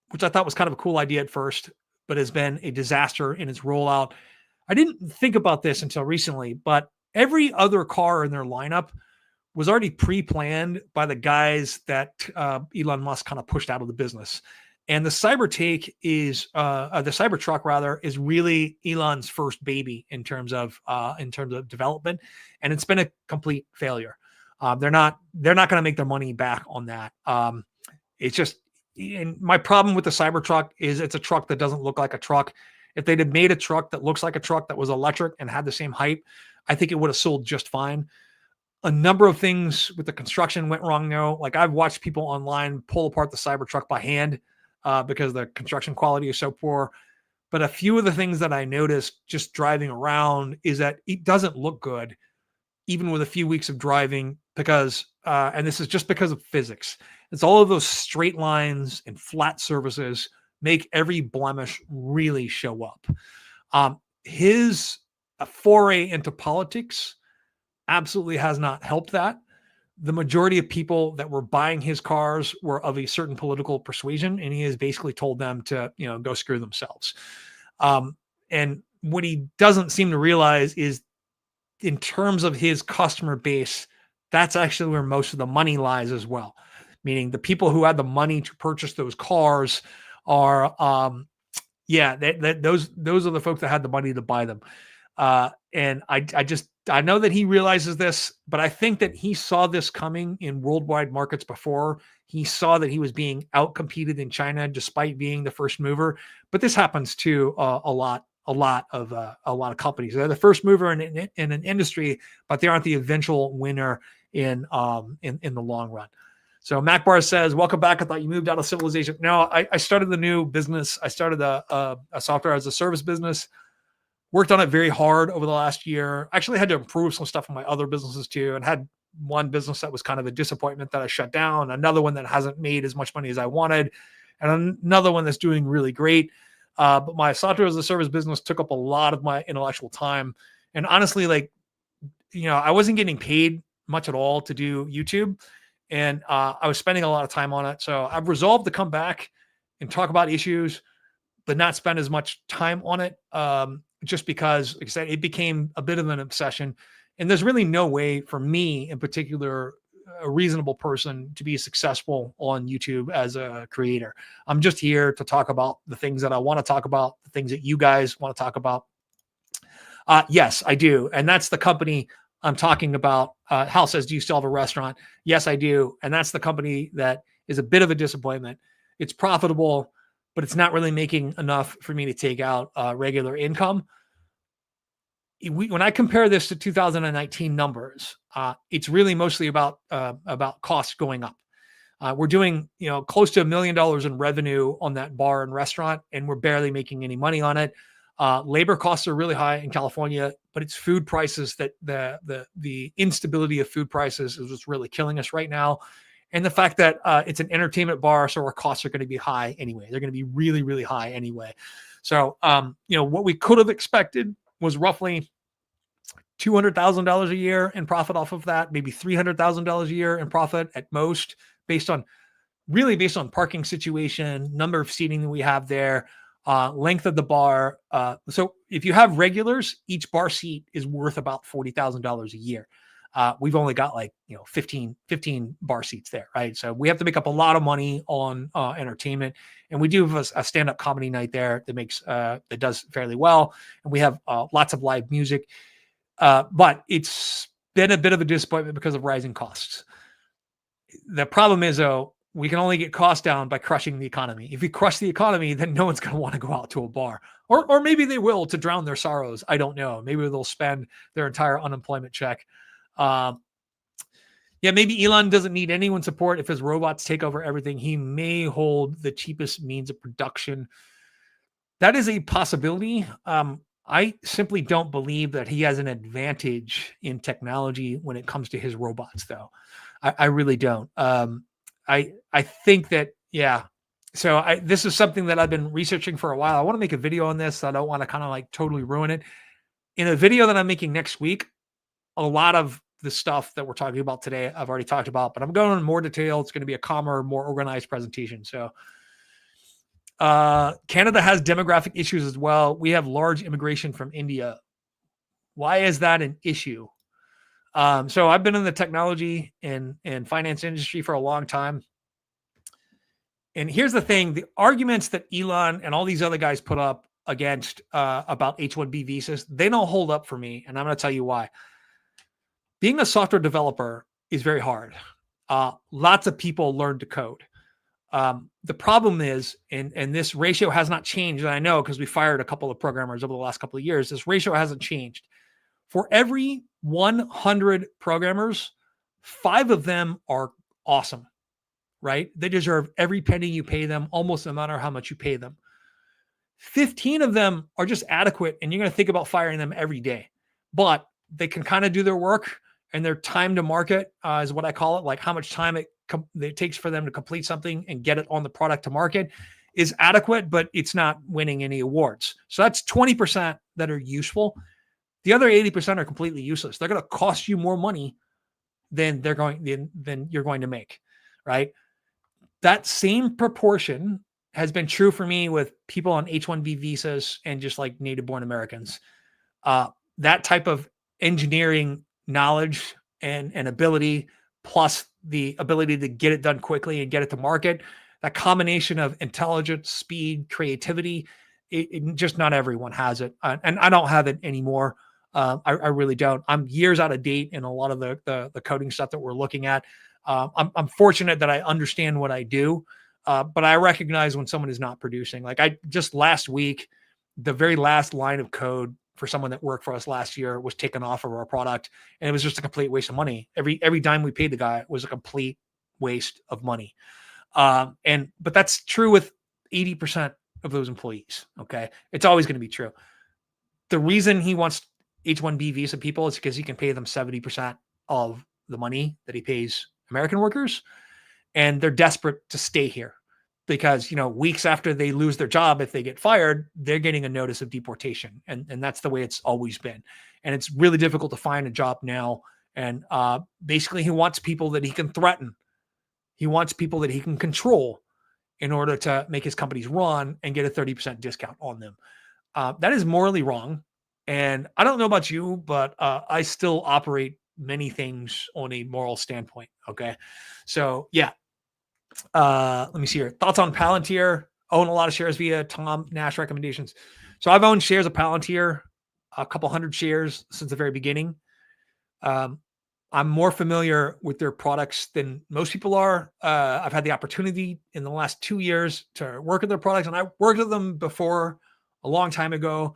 which I thought was kind of a cool idea at first, but has been a disaster in its rollout. I didn't think about this until recently, but every other car in their lineup was already pre-planned by the guys that Elon Musk kind of pushed out of the business. And the Cybertruck is really Elon's first baby in terms of development, and it's been a complete failure. They're not going to make their money back on that. It's just, and my problem with the Cybertruck is it's a truck that doesn't look like a truck. If they'd have made a truck that looks like a truck that was electric and had the same height, I think it would have sold just fine. A number of things with the construction went wrong though. Like, I've watched people online pull apart the Cybertruck by hand because the construction quality is so poor. But a few of the things that I noticed just driving around is that it doesn't look good, even with a few weeks of driving, because, and this is just because of physics. It's all of those straight lines and flat surfaces make every blemish really show up. His foray into politics absolutely has not helped that. The majority of people that were buying his cars were of a certain political persuasion, and he has basically told them to, go screw themselves. And what he doesn't seem to realize is, in terms of his customer base, that's actually where most of the money lies as well. Meaning the people who had the money to purchase those cars are, those are the folks that had the money to buy them. And I know that he realizes this, but I think that he saw this coming in worldwide markets before. He saw that he was being outcompeted in China despite being the first mover. But this happens to a lot of companies. They're the first mover in an industry, but they aren't the eventual winner in the long run. So Macbar says, welcome back. I thought you moved out of civilization. No, I started the new business. I started a software as a service business. Worked on it very hard over the last year. Actually had to improve some stuff in my other businesses too, and had one business that was kind of a disappointment that I shut down, another one that hasn't made as much money as I wanted, and another one that's doing really great. But my software as a service business took up a lot of my intellectual time. And honestly, like, I wasn't getting paid much at all to do YouTube. And I was spending a lot of time on it. So I've resolved to come back and talk about issues, but not spend as much time on it. Just because, like I said, it became a bit of an obsession. And there's really no way for me in particular, a reasonable person, to be successful on YouTube as a creator. I'm just here to talk about the things that I want to talk about, the things that you guys want to talk about. Yes, I do. And that's the company I'm talking about. Hal says, do you still have a restaurant? Yes, I do. And that's the company that is a bit of a disappointment. It's profitable, but it's not really making enough for me to take out regular income. When I compare this to 2019 numbers, it's really mostly about costs going up. We're doing, close to $1 million in revenue on that bar and restaurant, and we're barely making any money on it. Labor costs are really high in California, but it's food prices that the instability of food prices is what's really killing us right now. And the fact that it's an entertainment bar, so our costs are going to be high anyway. They're going to be really, really high anyway. So, what we could have expected was roughly $200,000 a year in profit off of that, maybe $300,000 a year in profit at most, based on parking situation, number of seating that we have there, length of the bar. So if you have regulars, each bar seat is worth about $40,000 a year. We've only got 15 bar seats there, right? So we have to make up a lot of money on entertainment, and we do have a stand-up comedy night there that does fairly well, and we have lots of live music. But it's been a bit of a disappointment because of rising costs. The problem is, though, we can only get costs down by crushing the economy. If we crush the economy, then no one's going to want to go out to a bar, or maybe they will to drown their sorrows. I don't know. Maybe they'll spend their entire unemployment check. Maybe Elon doesn't need anyone's support. If his robots take over everything, he may hold the cheapest means of production. That is a possibility. I simply don't believe that he has an advantage in technology when it comes to his robots, though. I really don't. I think that, yeah. So this is something that I've been researching for a while. I want to make a video on this. So I don't want to kind of totally ruin it. In a video that I'm making next week, a lot of the stuff that we're talking about today, I've already talked about, but I'm going into more detail. It's going to be a calmer, more organized presentation. So Canada has demographic issues as well. We have large immigration from India. Why is that an issue? So I've been in the technology and finance industry for a long time. And here's the thing, the arguments that Elon and all these other guys put up against about H-1B visas, they don't hold up for me. And I'm going to tell you why. Being a software developer is very hard. Lots of people learn to code. The problem is, and this ratio has not changed, and I know because we fired a couple of programmers over the last couple of years, this ratio hasn't changed. For every 100 programmers, 5 of them are awesome, right? They deserve every penny you pay them, almost no matter how much you pay them. 15 of them are just adequate, and you're going to think about firing them every day. But they can kind of do their work, and their time to market is what I call it, like how much time it takes for them to complete something and get it on the product to market is adequate, but it's not winning any awards. So that's 20% that are useful. The other 80% are completely useless. They're going to cost you more money than you're going to make, right? That same proportion has been true for me with people on H-1B visas and just like native born Americans. That type of engineering knowledge and ability, plus the ability to get it done quickly and get it to market, that combination of intelligence, speed, creativity, just not everyone has it. And I don't have it anymore. I really don't. I'm years out of date in a lot of the coding stuff that we're looking at. I'm fortunate that I understand what I do, but I recognize when someone is not producing. Like just last week, the very last line of code for someone that worked for us last year was taken off of our product, and it was just a complete waste of money. Every dime we paid the guy was a complete waste of money. But that's true with 80% of those employees. Okay. It's always going to be true. The reason he wants H-1B visa people is because he can pay them 70% of the money that he pays American workers. And they're desperate to stay here because, weeks after they lose their job, if they get fired, they're getting a notice of deportation. And that's the way it's always been. And it's really difficult to find a job now. And basically he wants people that he can threaten. He wants people that he can control in order to make his companies run and get a 30% discount on them. That is morally wrong. And I don't know about you, but I still operate many things on a moral standpoint. Okay. So yeah. Let me see here. Thoughts on Palantir. Own a lot of shares via Tom Nash recommendations. So I've owned shares of Palantir, a couple hundred shares since the very beginning. I'm more familiar with their products than most people are. I've had the opportunity in the last 2 years to work with their products, and I worked with them before a long time ago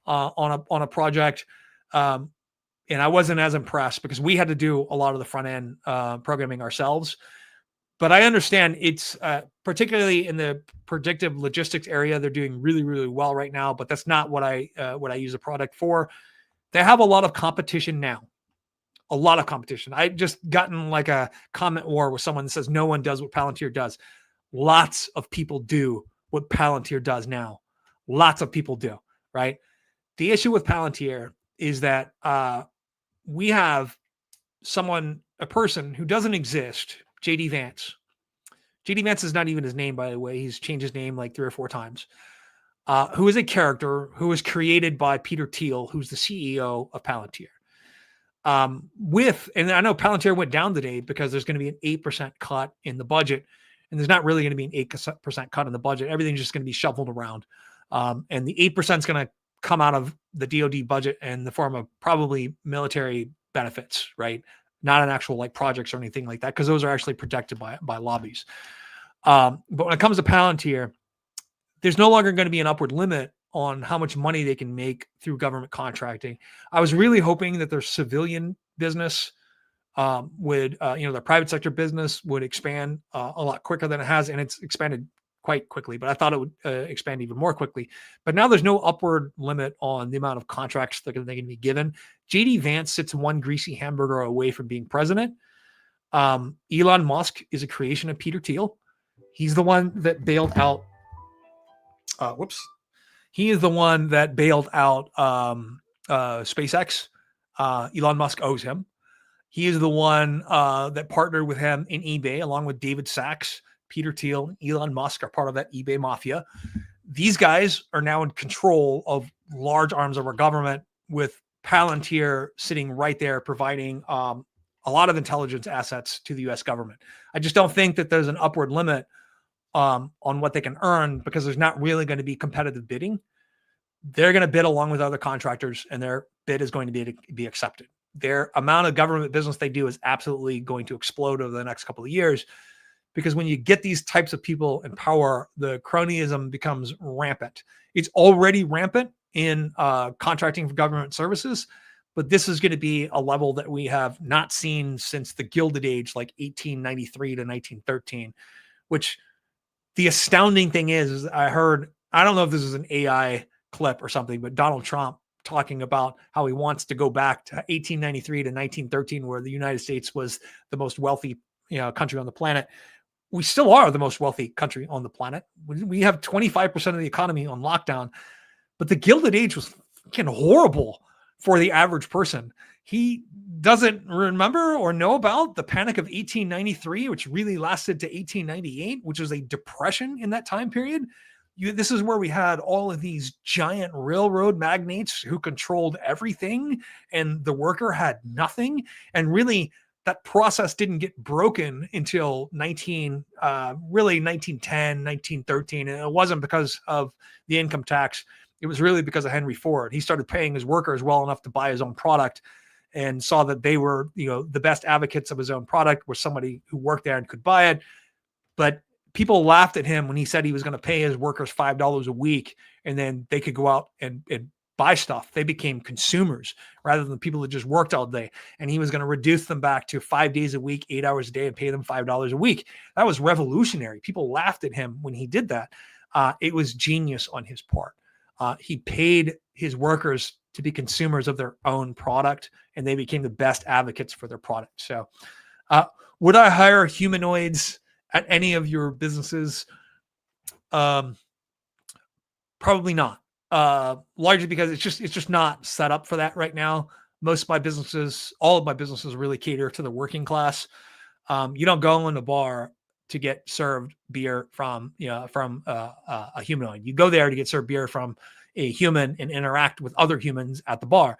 on a project. And I wasn't as impressed because we had to do a lot of the front end programming ourselves. But I understand it's particularly in the predictive logistics area, they're doing really, really well right now. But that's not what I use the product for. They have a lot of competition now. A lot of competition. I just gotten like a comment war with someone that says no one does what Palantir does. Lots of people do what Palantir does now. Lots of people do, right? The issue with Palantir is that we have a person who doesn't exist, JD Vance. JD Vance is not even his name, by the way. He's changed his name like 3 or 4 times. Who is a character who was created by Peter Thiel, who's the CEO of Palantir. And I know Palantir went down today because there's going to be an 8% cut in the budget, and there's not really going to be an 8% cut in the budget. Everything's just going to be shuffled around. And the 8% is going to come out of the DoD budget in the form of probably military benefits, right? Not an actual like projects or anything like that, because those are actually protected by lobbies. But when it comes to Palantir, there's no longer going to be an upward limit on how much money they can make through government contracting. I was really hoping that their civilian business would, their private sector business would expand a lot quicker than it has. And it's expanded quite quickly, but I thought it would expand even more quickly. But now there's no upward limit on the amount of contracts that they can be given. JD Vance sits one greasy hamburger away from being president. Elon Musk is a creation of Peter Thiel. He's the one that bailed out. He is the one that bailed out SpaceX. Elon Musk owes him. He is the one that partnered with him in eBay, along with David Sachs. Peter Thiel, Elon Musk are part of that eBay mafia. These guys are now in control of large arms of our government, with Palantir sitting right there providing a lot of intelligence assets to the U.S. government. I just don't think that there's an upward limit on what they can earn, because there's not really going to be competitive bidding. They're going to bid along with other contractors, and their bid is going to be accepted. Their amount of government business they do is absolutely going to explode over the next couple of years, because when you get these types of people in power, the cronyism becomes rampant. It's already rampant in contracting for government services, but this is going to be a level that we have not seen since the Gilded Age, like 1893 to 1913, which the astounding thing is I don't know if this is an AI clip or something, but Donald Trump talking about how he wants to go back to 1893 to 1913, where the United States was the most wealthy country on the planet. We still are the most wealthy country on the planet. We have 25% of the economy on lockdown, but the Gilded Age was fucking horrible for the average person. He doesn't remember or know about the Panic of 1893, which really lasted to 1898, which was a depression in that time period. This is where we had all of these giant railroad magnates who controlled everything, and the worker had nothing. And really, that process didn't get broken until 1910, 1913. And it wasn't because of the income tax. It was really because of Henry Ford. He started paying his workers well enough to buy his own product, and saw that they were, the best advocates of his own product were somebody who worked there and could buy it. But people laughed at him when he said he was going to pay his workers $5 a week, and then they could go out and buy stuff. They became consumers rather than people that just worked all day. And he was going to reduce them back to 5 days a week, 8 hours a day, and pay them $5 a week. That was revolutionary. People laughed at him when he did that. It was genius on his part. He paid his workers to be consumers of their own product, and they became the best advocates for their product. So would I hire humanoids at any of your businesses? Probably not. Largely because it's just not set up for that right now. Most of my businesses, all of my businesses really cater to the working class. You don't go in a bar to get served beer from a humanoid. You go there to get served beer from a human and interact with other humans at the bar.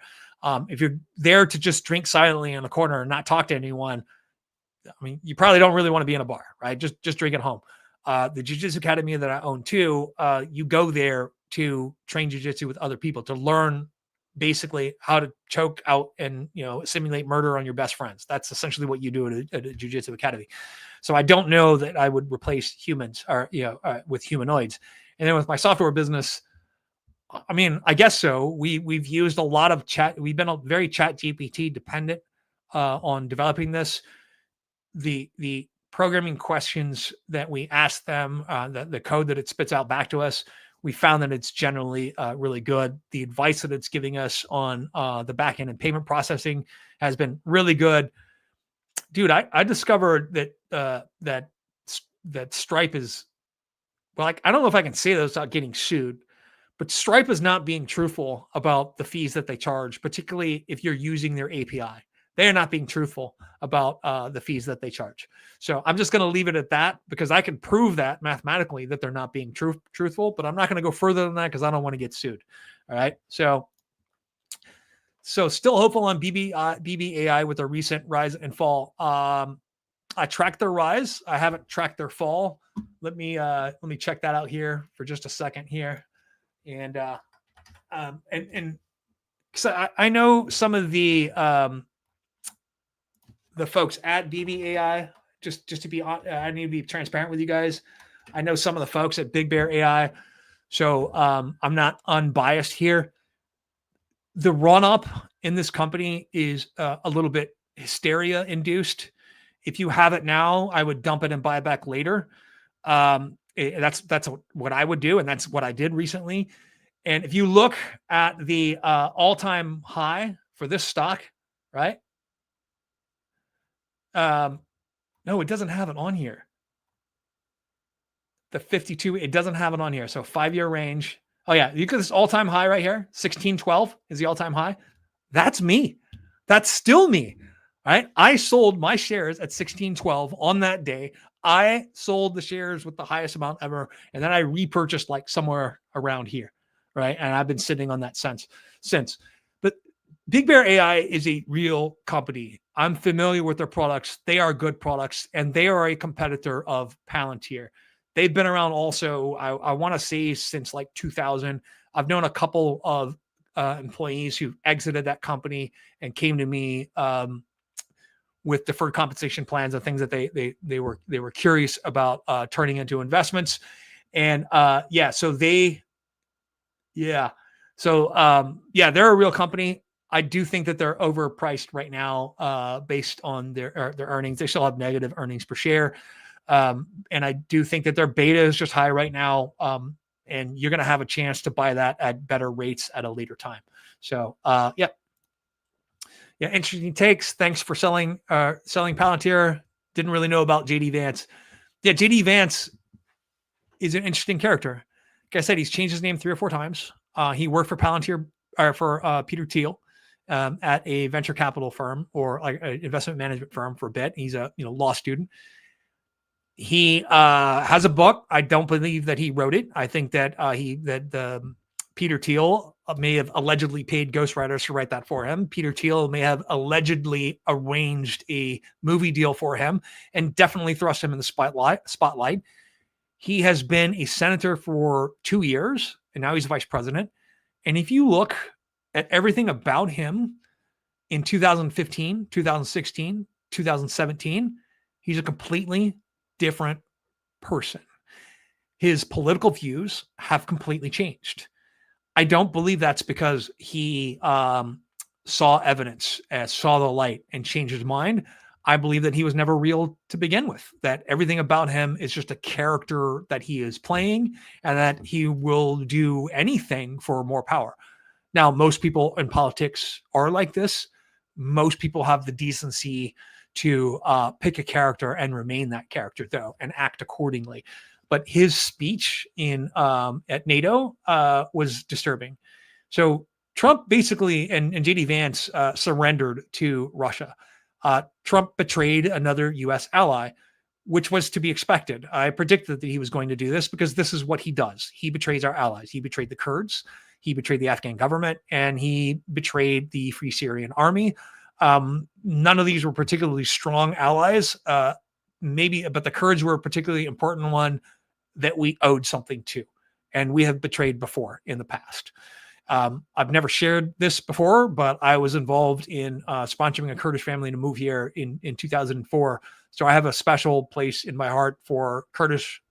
If you're there to just drink silently in the corner and not talk to anyone, I mean, you probably don't really want to be in a bar, right? Just drink at home. The Jiu-Jitsu Academy that I own too, you go there to train jiu-jitsu with other people, to learn basically how to choke out and, simulate murder on your best friends. That's essentially what you do at a Jiu-Jitsu Academy. So I don't know that I would replace humans with humanoids. And then with my software business, I mean, I guess so. We've used a lot of chat. We've been very ChatGPT dependent on developing this. The programming questions that we ask them, the code that it spits out back to us, we found that it's generally really good. The advice that it's giving us on the back end and payment processing has been really good. Dude, I discovered that Stripe is, well, I don't know if I can say this without getting sued, but Stripe is not being truthful about the fees that they charge, particularly if you're using their API. They are not being truthful about the fees that they charge. So I'm just going to leave it at that, because I can prove that mathematically that they're not being truthful, but I'm not going to go further than that because I don't want to get sued. All right. So still hopeful on BBAI with their recent rise and fall. I tracked their rise. I haven't tracked their fall. Let me check that out here for just a second here. And so I know some of the folks at BBAI, just to be on, I need to be transparent with you guys. I know some of the folks at Big Bear AI, so I'm not unbiased here. The run up in this company is a little bit hysteria induced. If you have it now, I would dump it and buy it back later. That's what I would do, and that's what I did recently. And if you look at the all-time high for this stock, right? No, it doesn't have it on here. The 52, it doesn't have it on here. So 5-year range. Oh yeah, you get this all-time high right here. 1612 is the all-time high. That's me. That's still me. Right? I sold my shares at 1612 on that day. I sold the shares with the highest amount ever, and then I repurchased like somewhere around here. Right? And I've been sitting on that since. But Big Bear AI is a real company. I'm familiar with their products. They are good products, and they are a competitor of Palantir. They've been around also, I want to say, since like 2000. I've known a couple of employees who exited that company and came to me with deferred compensation plans and things that they were curious about turning into investments. And they're a real company. I do think that they're overpriced right now based on their earnings. They still have negative earnings per share. And I do think that their beta is just high right now. And you're going to have a chance to buy that at better rates at a later time. So, interesting takes. Thanks for selling Palantir. Didn't really know about JD Vance. Yeah, JD Vance is an interesting character. Like I said, he's changed his name 3 or 4 times. He worked for Palantir or for Peter Thiel at a venture capital firm or like an investment management firm for a bit. He's a law student. He has a book. I don't believe that he wrote it. I think that Peter Thiel may have allegedly paid ghostwriters to write that for him. Peter Thiel may have allegedly arranged a movie deal for him and definitely thrust him in the spotlight. He has been a senator for 2 years, and now he's vice president. And if you look at everything about him in 2015, 2016, 2017, he's a completely different person. His political views have completely changed. I don't believe that's because he saw evidence, saw the light, and changed his mind. I believe that he was never real to begin with, that everything about him is just a character that he is playing, and that he will do anything for more power. Now, most people in politics are like this. Most people have the decency to pick a character and remain that character, though, and act accordingly. But his speech in at NATO was disturbing. So Trump basically and JD Vance surrendered to Russia. Trump betrayed another U.S. ally, which was to be expected. I predicted that he was going to do this because this is what he does. He betrays our allies. He betrayed the Kurds. He betrayed the Afghan government, and he betrayed the Free Syrian Army. None of these were particularly strong allies, maybe, but the Kurds were a particularly important one that we owed something to, and we have betrayed before in the past. I've never shared this before, but I was involved in sponsoring a Kurdish family to move here in 2004. So I have a special place in my heart for Kurdish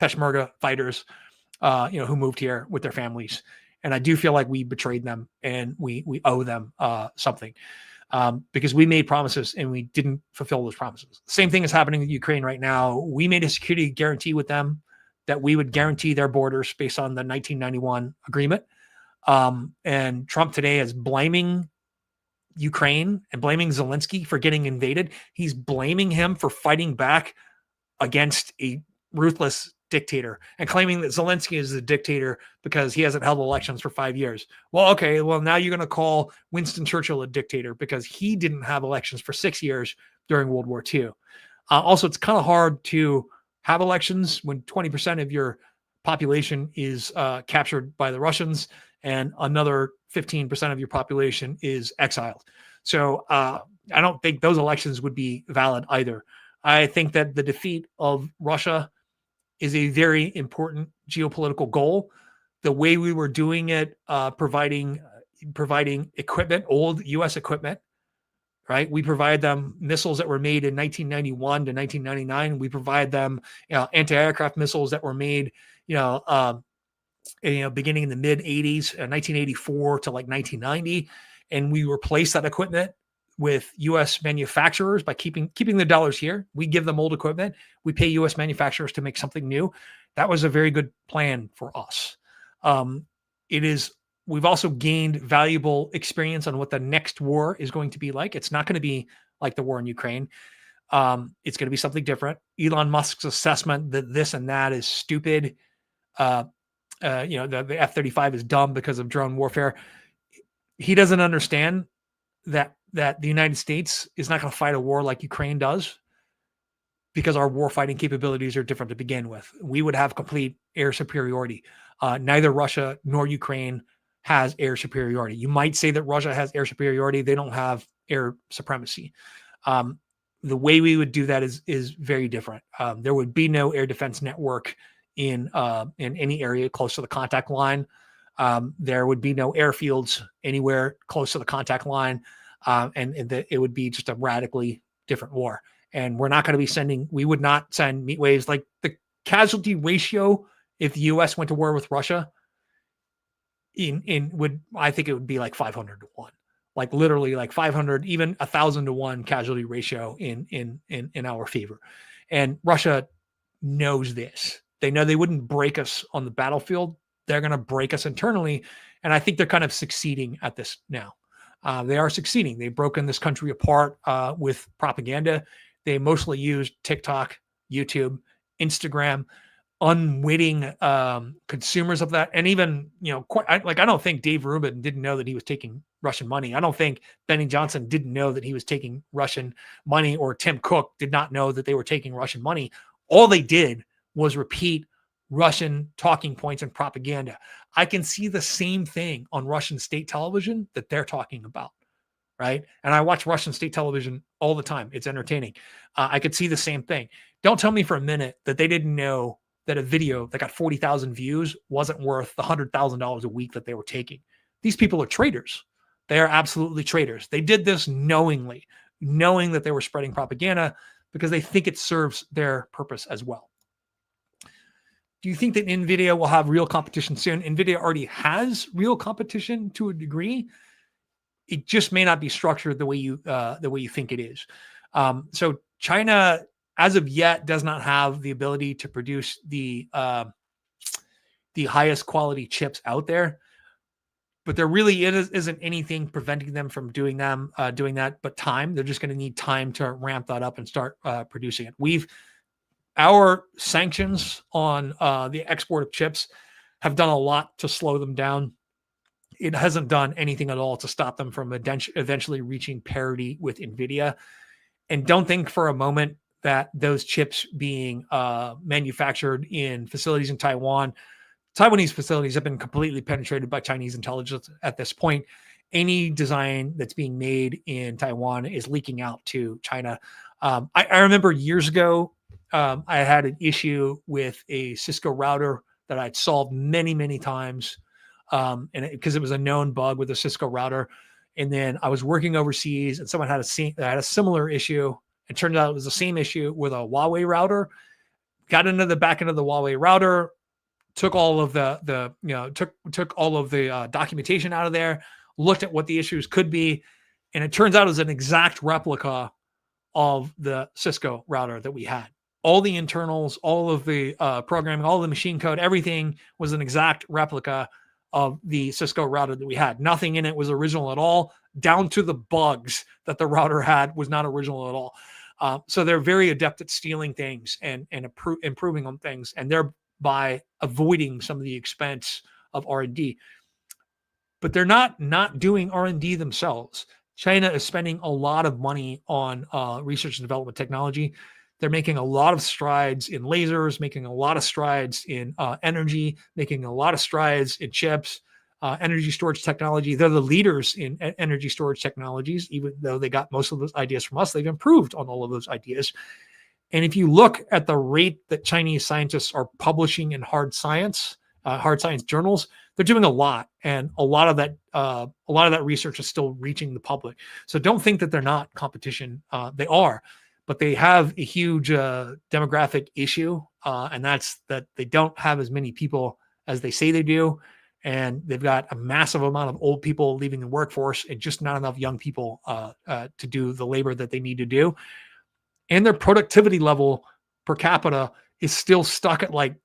Peshmerga fighters, who moved here with their families. And I do feel like we betrayed them, and we owe them something, because we made promises and we didn't fulfill those promises. The same thing is happening in Ukraine right now. We made a security guarantee with them that we would guarantee their borders based on the 1991 agreement. And Trump today is blaming Ukraine and blaming Zelensky for getting invaded. He's blaming him for fighting back against a ruthless dictator and claiming that Zelensky is the dictator because he hasn't held elections for 5 years. Well, okay, well, now you're going to call Winston Churchill a dictator because he didn't have elections for 6 years during World War II. Also, it's kind of hard to have elections when 20% of your population is captured by the Russians and another 15% of your population is exiled. So I don't think those elections would be valid either. I think that the defeat of Russia is a very important geopolitical goal. The way we were doing it, providing equipment, old U.S. equipment, right? We provide them missiles that were made in 1991 to 1999. We provide them anti-aircraft missiles that were made, beginning in the mid 80s, 1984 to like 1990. And we replace that equipment with U.S. manufacturers by keeping the dollars here. We give them old equipment. We pay U.S. manufacturers to make something new. That was a very good plan for us. We've also gained valuable experience on what the next war is going to be like. It's not going to be like the war in Ukraine. It's going to be something different. Elon Musk's assessment that this and that is stupid. The F-35 is dumb because of drone warfare. He doesn't understand that the United States is not going to fight a war like Ukraine does because our warfighting capabilities are different to begin with. We would have complete air superiority. Neither Russia nor Ukraine has air superiority. You might say that Russia has air superiority. They don't have air supremacy. The way we would do that is very different. There would be no air defense network in any area close to the contact line. There would be no airfields anywhere close to the contact line. It would be just a radically different war. And we're not going to be we would not send meat waves. Like the casualty ratio, if the U.S. went to war with Russia, I think it would be like 500 to 1, like literally like 500, even 1,000 to 1 casualty ratio in our favor. And Russia knows this. They know they wouldn't break us on the battlefield. They're going to break us internally. And I think they're kind of succeeding at this now. They are succeeding. They've broken this country apart with propaganda. They mostly use TikTok, YouTube, Instagram, unwitting consumers of that. And even, I don't think Dave Rubin didn't know that he was taking Russian money. I don't think Benny Johnson didn't know that he was taking Russian money, or Tim Cook did not know that they were taking Russian money. All they did was repeat Russian talking points and propaganda. I can see the same thing on Russian state television that they're talking about, right? And I watch Russian state television all the time. It's entertaining. I could see the same thing. Don't tell me for a minute that they didn't know that a video that got 40,000 views wasn't worth the $100,000 a week that they were taking. These people are traitors. They are absolutely traitors. They did this knowing that they were spreading propaganda because they think it serves their purpose as well. Do you think that NVIDIA will have real competition soon? NVIDIA already has real competition to a degree. It just may not be structured the way you think it is. So China, as of yet, does not have the ability to produce the highest quality chips out there. But there really isn't anything preventing them from doing that, but time. They're just going to need time to ramp that up and start producing it. Our sanctions on the export of chips have done a lot to slow them down. It hasn't done anything at all to stop them from eventually reaching parity with NVIDIA. And don't think for a moment that those chips being manufactured in facilities in Taiwanese facilities have been completely penetrated by Chinese intelligence at this point. Any design that's being made in Taiwan is leaking out to China. I remember years ago, I had an issue with a Cisco router that I'd solved many, many times, and because it was a known bug with a Cisco router. And then I was working overseas, and someone had a similar issue. It turned out it was the same issue with a Huawei router. Got into the back end of the Huawei router, took all of took all of the documentation out of there, looked at what the issues could be, and it turns out it was an exact replica of the Cisco router that we had. All the internals, all of the programming, all the machine code, everything was an exact replica of the Cisco router that we had. Nothing in it was original at all, down to the bugs that the router had was not original at all. So they're very adept at stealing things and improving on things, and thereby avoiding some of the expense of R&D. But they're not doing R&D themselves. China is spending a lot of money on research and development technology. They're making a lot of strides in lasers, making a lot of strides in energy, making a lot of strides in chips, energy storage technology. They're the leaders in energy storage technologies. Even though they got most of those ideas from us, they've improved on all of those ideas. And if you look at the rate that Chinese scientists are publishing in hard science journals, they're doing a lot, and a lot of that research is still reaching the public. So don't think that they're not competition. They are, but they have a huge demographic issue, and that's that they don't have as many people as they say they do, and they've got a massive amount of old people leaving the workforce, and just not enough young people to do the labor that they need to do. And their productivity level per capita is still stuck at like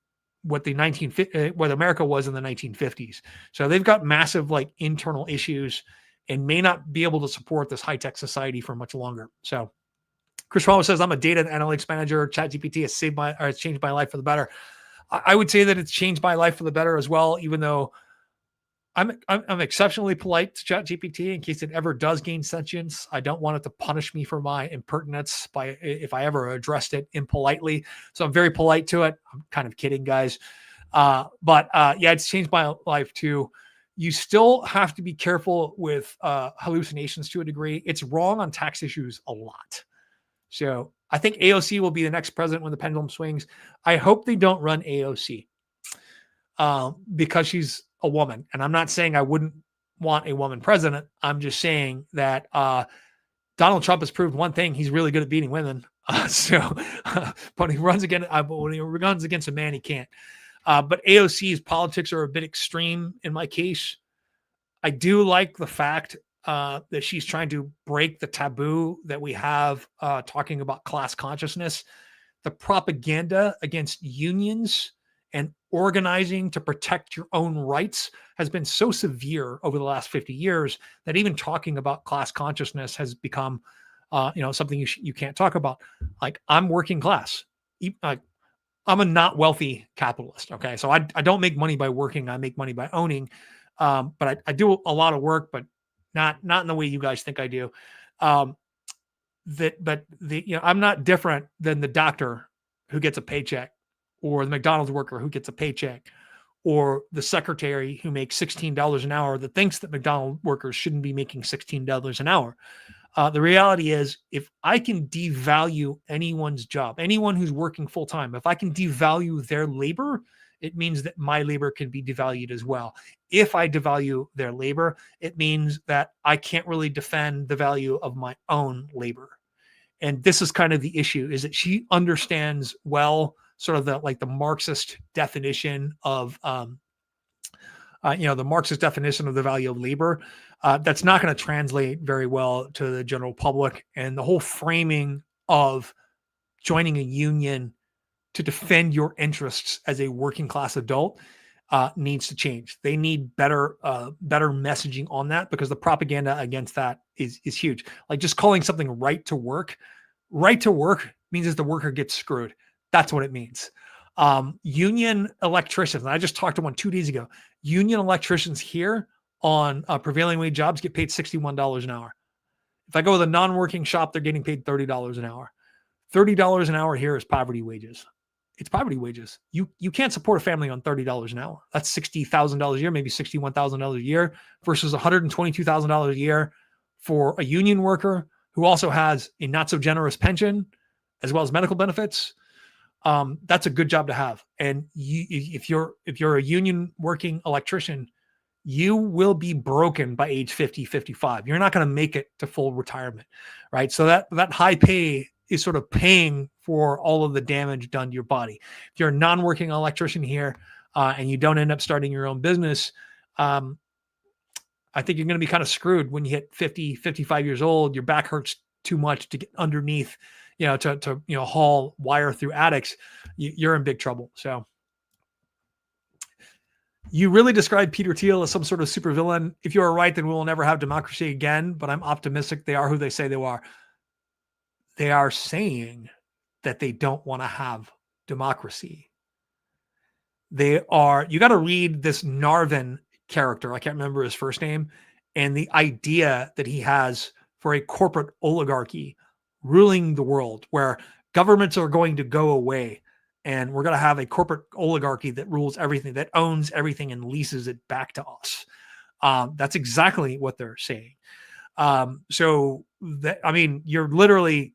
what America was in the 1950s. So they've got massive like internal issues and may not be able to support this high-tech society for much longer. So Chris Ramos says, I'm a data analytics manager. ChatGPT has changed my life for the better. I would say that it's changed my life for the better as well, even though I'm exceptionally polite to ChatGPT in case it ever does gain sentience. I don't want it to punish me for my impertinence if I ever addressed it impolitely. So I'm very polite to it. I'm kind of kidding, guys. But it's changed my life too. You still have to be careful with hallucinations to a degree. It's wrong on tax issues a lot. So I think AOC will be the next president when the pendulum swings. I hope they don't run AOC because she's a woman. And I'm not saying I wouldn't want a woman president. I'm just saying that Donald Trump has proved one thing. He's really good at beating women. But when he runs against a man, he can't. But AOC's politics are a bit extreme in my case. I do like the fact that she's trying to break the taboo that we have talking about class consciousness. The propaganda against unions and organizing to protect your own rights has been so severe over the last 50 years that even talking about class consciousness has become, something you can't talk about. Like, I'm working class. I'm a not wealthy capitalist. Okay. So I don't make money by working. I make money by owning. But I do a lot of work, but not in the way you guys think I do. I'm not different than the doctor who gets a paycheck, or the McDonald's worker who gets a paycheck, or the secretary who makes $16 an hour that thinks that McDonald's workers shouldn't be making $16 an hour. The reality is, if I can devalue anyone's job, anyone who's working full time, if I can devalue their labor, it means that my labor can be devalued as well. If I devalue their labor, it means that I can't really defend the value of my own labor. And this is kind of the issue, is that she understands well sort of the Marxist definition of the Marxist definition of the value of labor, that's not going to translate very well to the general public. And the whole framing of joining a union to defend your interests as a working class adult needs to change. They need better messaging on that, because the propaganda against that is huge. Like just calling something right to work means that the worker gets screwed. That's what it means. Union electricians, and I just talked to one 2 days ago. Union electricians here on prevailing wage jobs get paid $61 an hour. If I go with a non-working shop, they're getting paid $30 an hour. $30 an hour here is poverty wages. It's poverty wages. You can't support a family on $30 an hour. That's $60,000 a year, maybe $61,000 a year, versus $122,000 a year for a union worker who also has a not so generous pension as well as medical benefits. That's a good job to have. And if you're a union working electrician, you will be broken by age 50, 55. You're not going to make it to full retirement, right? So that high pay is sort of paying for all of the damage done to your body. If you're a non-working electrician here and you don't end up starting your own business, I think you're going to be kind of screwed when you hit 50, 55 years old. Your back hurts too much to get underneath, to haul wire through attics. You're in big trouble. So you really describe Peter Thiel as some sort of supervillain. If you are right, then we will never have democracy again, but I'm optimistic they are who they say they are. They are saying that they don't want to have democracy. You got to read this Narvin character. I can't remember his first name, and the idea that he has for a corporate oligarchy ruling the world, where governments are going to go away and we're going to have a corporate oligarchy that rules everything, that owns everything and leases it back to us. That's exactly what they're saying. You're literally,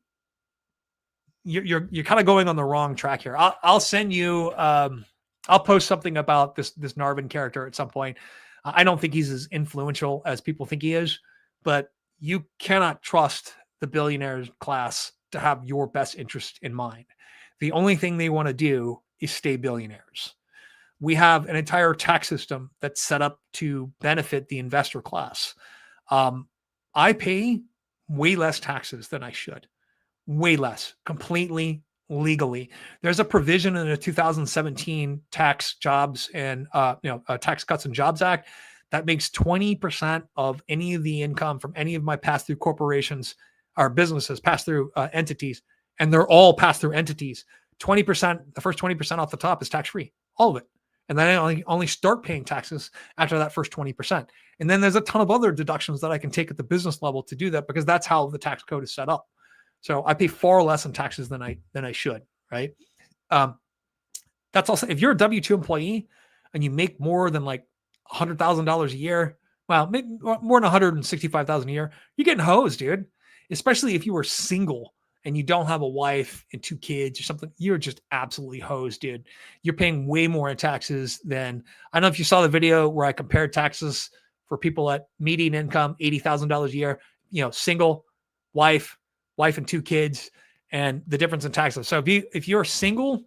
you're kind of going on the wrong track here. I'll send you, I'll post something about this Narvin character at some point. I don't think he's as influential as people think he is, but you cannot trust the billionaire class to have your best interest in mind. The only thing they want to do is stay billionaires. We have an entire tax system that's set up to benefit the investor class. I pay way less taxes than I should. Way less, completely legally. There's a provision in the 2017 Tax Cuts and Jobs Act that makes 20% of any of the income from any of my pass-through corporations or businesses, pass-through entities, and they're all pass-through entities. 20%, the first 20% off the top is tax-free, all of it. And then I only start paying taxes after that first 20%. And then there's a ton of other deductions that I can take at the business level to do that, because that's how the tax code is set up. So I pay far less in taxes than I should, right? That's also, if you're a W-2 employee and you make more than like $100,000 a year, well, maybe more than $165,000 a year, you're getting hosed, dude. Especially if you were single and you don't have a wife and 2 kids or something, you're just absolutely hosed, dude. You're paying way more in taxes than, I don't know if you saw the video where I compared taxes for people at median income, $80,000 a year, single, wife and 2 kids, and the difference in taxes. So if you're single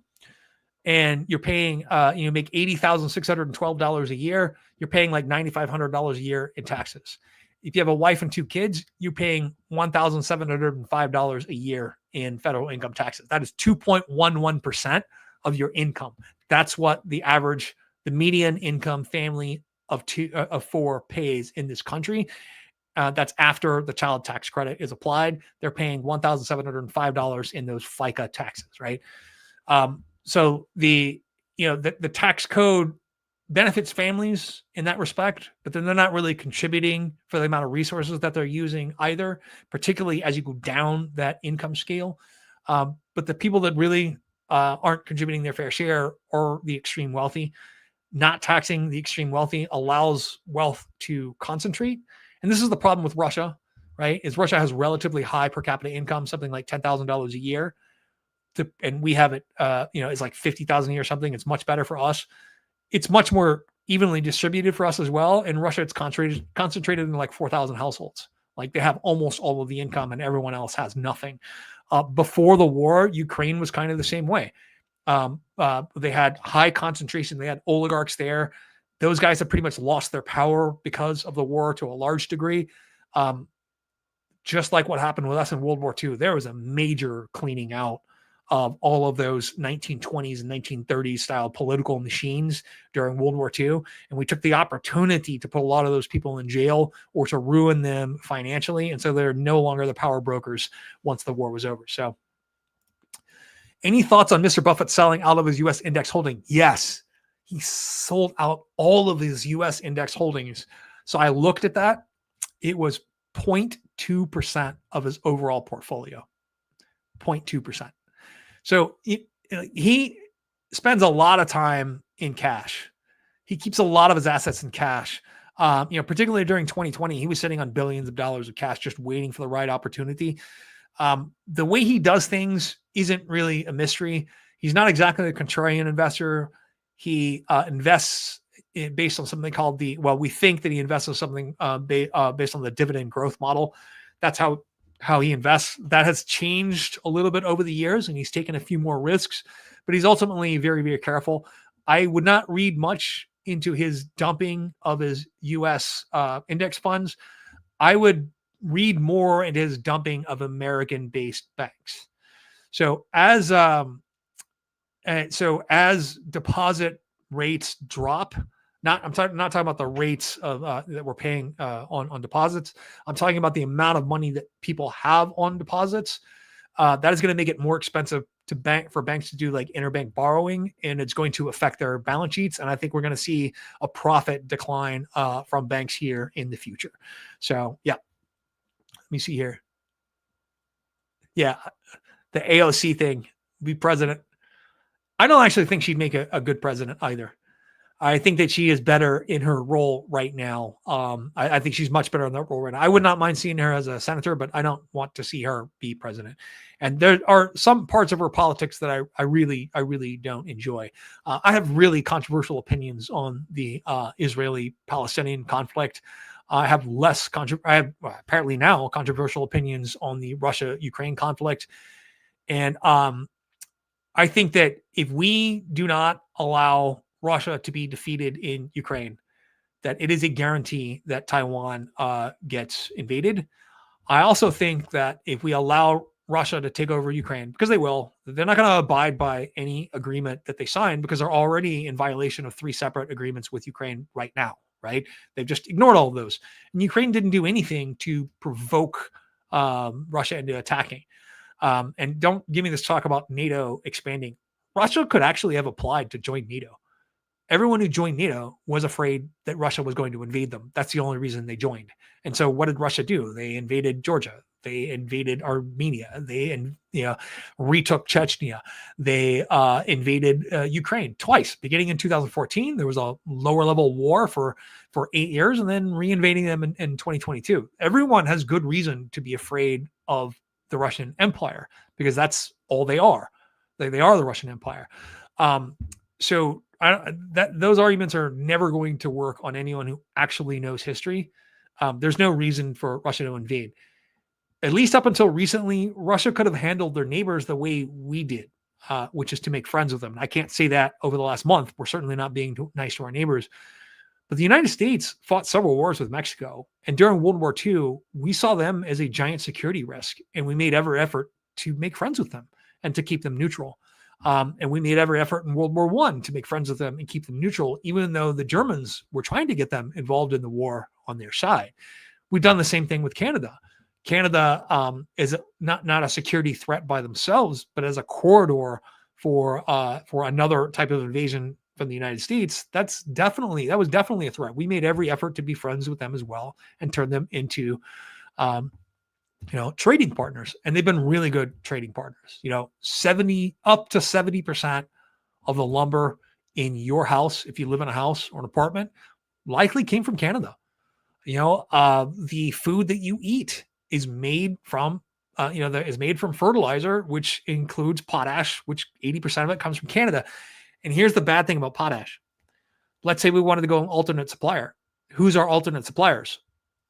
and you're paying, make $80,612 a year, you're paying like $9,500 a year in taxes. If you have a wife and 2 kids, you're paying $1,705 a year in federal income taxes. That is 2.11% of your income. That's what the median income family of 4 pays in this country. That's after the child tax credit is applied. They're paying $1,705 in those FICA taxes, right? So the tax code benefits families in that respect, but then they're not really contributing for the amount of resources that they're using either, particularly as you go down that income scale. But the people that really aren't contributing their fair share are the extreme wealthy. Not taxing the extreme wealthy allows wealth to concentrate. And this is the problem with Russia, right? Is Russia has relatively high per capita income, something like $10,000 a year. And we have it, it's like $50,000 a year or something. It's much better for us. It's much more evenly distributed for us as well. In Russia, it's concentrated in like 4,000 households. Like they have almost all of the income and everyone else has nothing. Before the war, Ukraine was kind of the same way. They had high concentration. They had oligarchs there. Those guys have pretty much lost their power because of the war to a large degree. Just like what happened with us in World War II, there was a major cleaning out of all of those 1920s and 1930s style political machines during World War II. And we took the opportunity to put a lot of those people in jail or to ruin them financially. And so they're no longer the power brokers once the war was over. So any thoughts on Mr. Buffett selling out of his U.S. index holding? Yes, he sold out all of his U.S. index holdings. So I looked at that. It was 0.2% of his overall portfolio. 0.2%. So he spends a lot of time in cash. He keeps a lot of his assets in cash. Particularly during 2020, he was sitting on billions of dollars of cash, just waiting for the right opportunity. The way he does things isn't really a mystery. He's not exactly a contrarian investor. He invests based on something called we think that he invests in something based on the dividend growth model. That's how he invests. That has changed a little bit over the years, and he's taken a few more risks, but he's ultimately very, very careful. I would not read much into his dumping of his U.S. Index funds. I would read more into his dumping of American-based banks. So as deposit rates drop, I'm not talking about the rates of that we're paying on deposits. I'm talking about the amount of money that people have on deposits. That is going to make it more expensive for banks to do like interbank borrowing, and it's going to affect their balance sheets. And I think we're going to see a profit decline from banks here in the future. So yeah, let me see here. Yeah, the AOC thing, be president. I don't actually think she'd make a good president either. I think that she is better in her role right now. I think she's much better in that role right now. I would not mind seeing her as a senator, but I don't want to see her be president. And there are some parts of her politics that I really don't enjoy. I have really controversial opinions on the Israeli-Palestinian conflict. I have apparently now controversial opinions on the Russia-Ukraine conflict. And I think that if we do not allow Russia to be defeated in Ukraine, that it is a guarantee that Taiwan gets invaded. I also think that if we allow Russia to take over Ukraine, because they will, they're not going to abide by any agreement that they sign because they're already in violation of 3 separate agreements with Ukraine right now, right? They've just ignored all of those. And Ukraine didn't do anything to provoke Russia into attacking. And don't give me this talk about NATO expanding. Russia could actually have applied to join NATO. Everyone who joined NATO was afraid that Russia was going to invade them. That's the only reason they joined. And so what did Russia do? They invaded Georgia. They invaded Armenia. They retook Chechnya. They invaded Ukraine twice. Beginning in 2014, there was a lower level war for 8 years, and then reinvading them in 2022. Everyone has good reason to be afraid of the Russian Empire because that's all they are. They are the Russian Empire. So those arguments are never going to work on anyone who actually knows history. There's no reason for Russia to invade. At least up until recently, Russia could have handled their neighbors the way we did, which is to make friends with them. I can't say that over the last month. We're certainly not being nice to our neighbors. But the United States fought several wars with Mexico. And during World War II, we saw them as a giant security risk. And we made every effort to make friends with them and to keep them neutral. And we made every effort in World War I to make friends with them and keep them neutral, even though the Germans were trying to get them involved in the war on their side. We've done the same thing with Canada. Canada is not a security threat by themselves, but as a corridor for another type of invasion from the United States. That was definitely a threat. We made every effort to be friends with them as well and turn them into trading partners, and they've been really good trading partners. 70 up to 70% of the lumber in your house, if you live in a house or an apartment, likely came from Canada. The food that you eat is made from fertilizer, which includes potash, which 80% of it comes from Canada. And here's the bad thing about potash. Let's say we wanted to go an alternate supplier. Who's our alternate suppliers?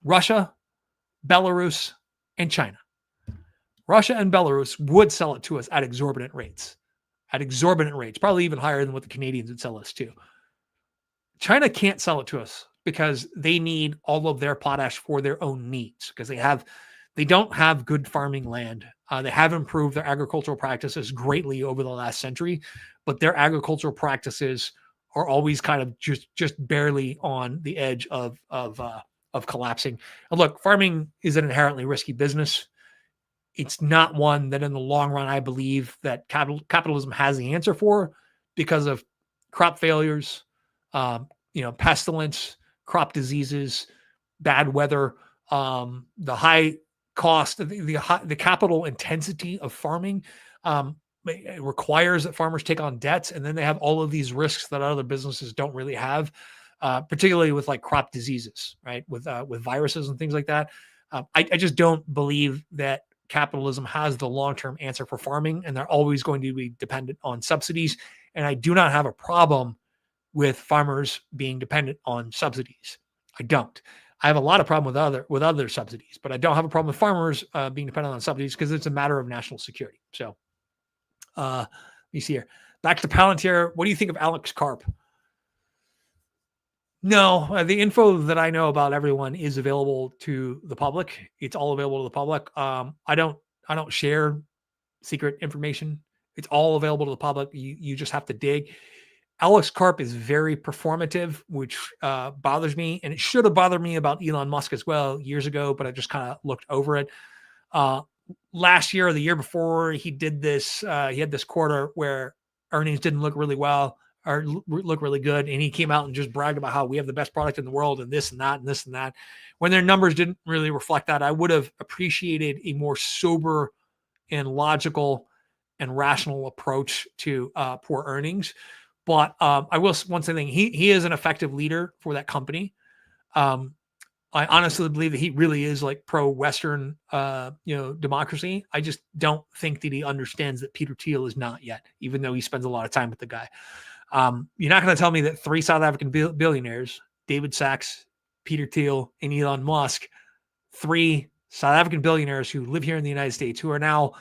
Russia, Belarus, and China. Russia and Belarus would sell it to us at exorbitant rates. at exorbitant rates, probably even higher than what the Canadians would sell us to. China can't sell it to us because they need all of their potash for their own needs because they don't have good farming land. They have improved their agricultural practices greatly over the last century, but their agricultural practices are always kind of just barely on the edge of collapsing. And look, farming is an inherently risky business. It's not one that in the long run, I believe that capitalism has the answer for because of crop failures, pestilence, crop diseases, bad weather, the high cost, the capital intensity of farming. It requires that farmers take on debts, and then they have all of these risks that other businesses don't really have, particularly with like crop diseases, right? With viruses and things like that. I just don't believe that capitalism has the long-term answer for farming, and they're always going to be dependent on subsidies. And I do not have a problem with farmers being dependent on subsidies. I don't. I have a lot of problem with other subsidies, but I don't have a problem with farmers being dependent on subsidies because it's a matter of national security. So, let me see here. Back to Palantir. What do you think of Alex Karp? No, the info that I know about everyone is available to the public. It's all available to the public. I don't share secret information. It's all available to the public. You just have to dig. Alex Karp is very performative, which bothers me, and it should have bothered me about Elon Musk as well years ago, but I just kind of looked over it. Last year or the year before, he did this. He had this quarter where earnings didn't look really well or look really good, and he came out and just bragged about how we have the best product in the world and this and that and this and that. When their numbers didn't really reflect that, I would have appreciated a more sober and logical and rational approach to poor earnings. But I will one thing: he is an effective leader for that company. I honestly believe that he really is like pro-Western, democracy. I just don't think that he understands that Peter Thiel is not yet, even though he spends a lot of time with the guy. You're not going to tell me that 3 South African billionaires, David Sachs, Peter Thiel, and Elon Musk, 3 South African billionaires who live here in the United States, who are now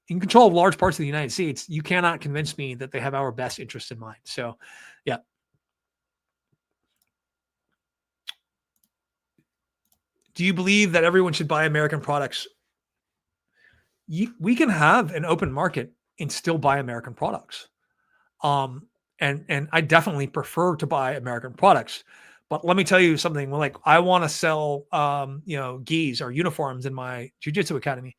in control of large parts of the United States, you cannot convince me that they have our best interest in mind. So, yeah. Do you believe that everyone should buy American products? We can have an open market and still buy American products. And I definitely prefer to buy American products. But let me tell you something. Like, I want to sell, gis or uniforms in my jiu-jitsu academy.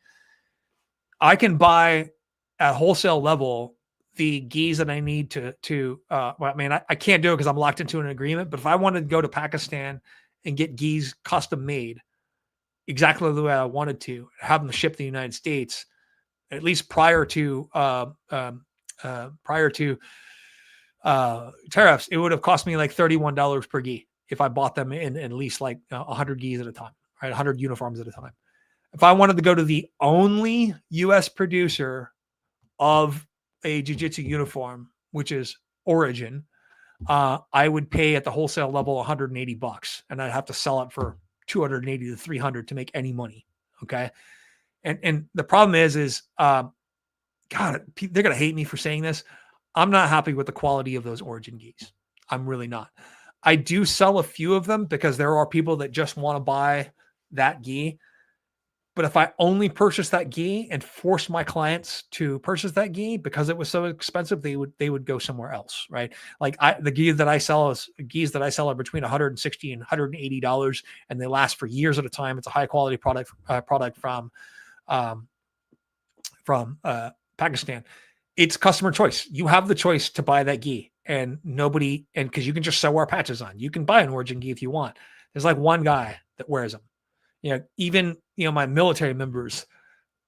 I can buy at wholesale level the gis that I need I can't do it because I'm locked into an agreement. But if I wanted to go to Pakistan and get gis custom made exactly the way I wanted to, have them shipped to the United States, at least prior to tariffs, it would have cost me like $31 per gi if I bought them in at least like 100 gis at a time, right? 100 uniforms at a time. If I wanted to go to the only U.S. producer of a jiu-jitsu uniform, which is Origin, I would pay at the wholesale level $180, and I'd have to sell it for $280 to $300 to make any money. Okay. And the problem is God, they're going to hate me for saying this. I'm not happy with the quality of those Origin gis. I'm really not. I do sell a few of them because there are people that just want to buy that gi. But if I only purchase that gi and force my clients to purchase that gi because it was so expensive, they would go somewhere else, right? Like the gis that I sell are between $160 and $180, and they last for years at a time. It's a high quality product from Pakistan. It's customer choice. You have the choice to buy that gi, and because you can just sew our patches on. You can buy an Origin gi if you want. There's like one guy that wears them. Even my military members,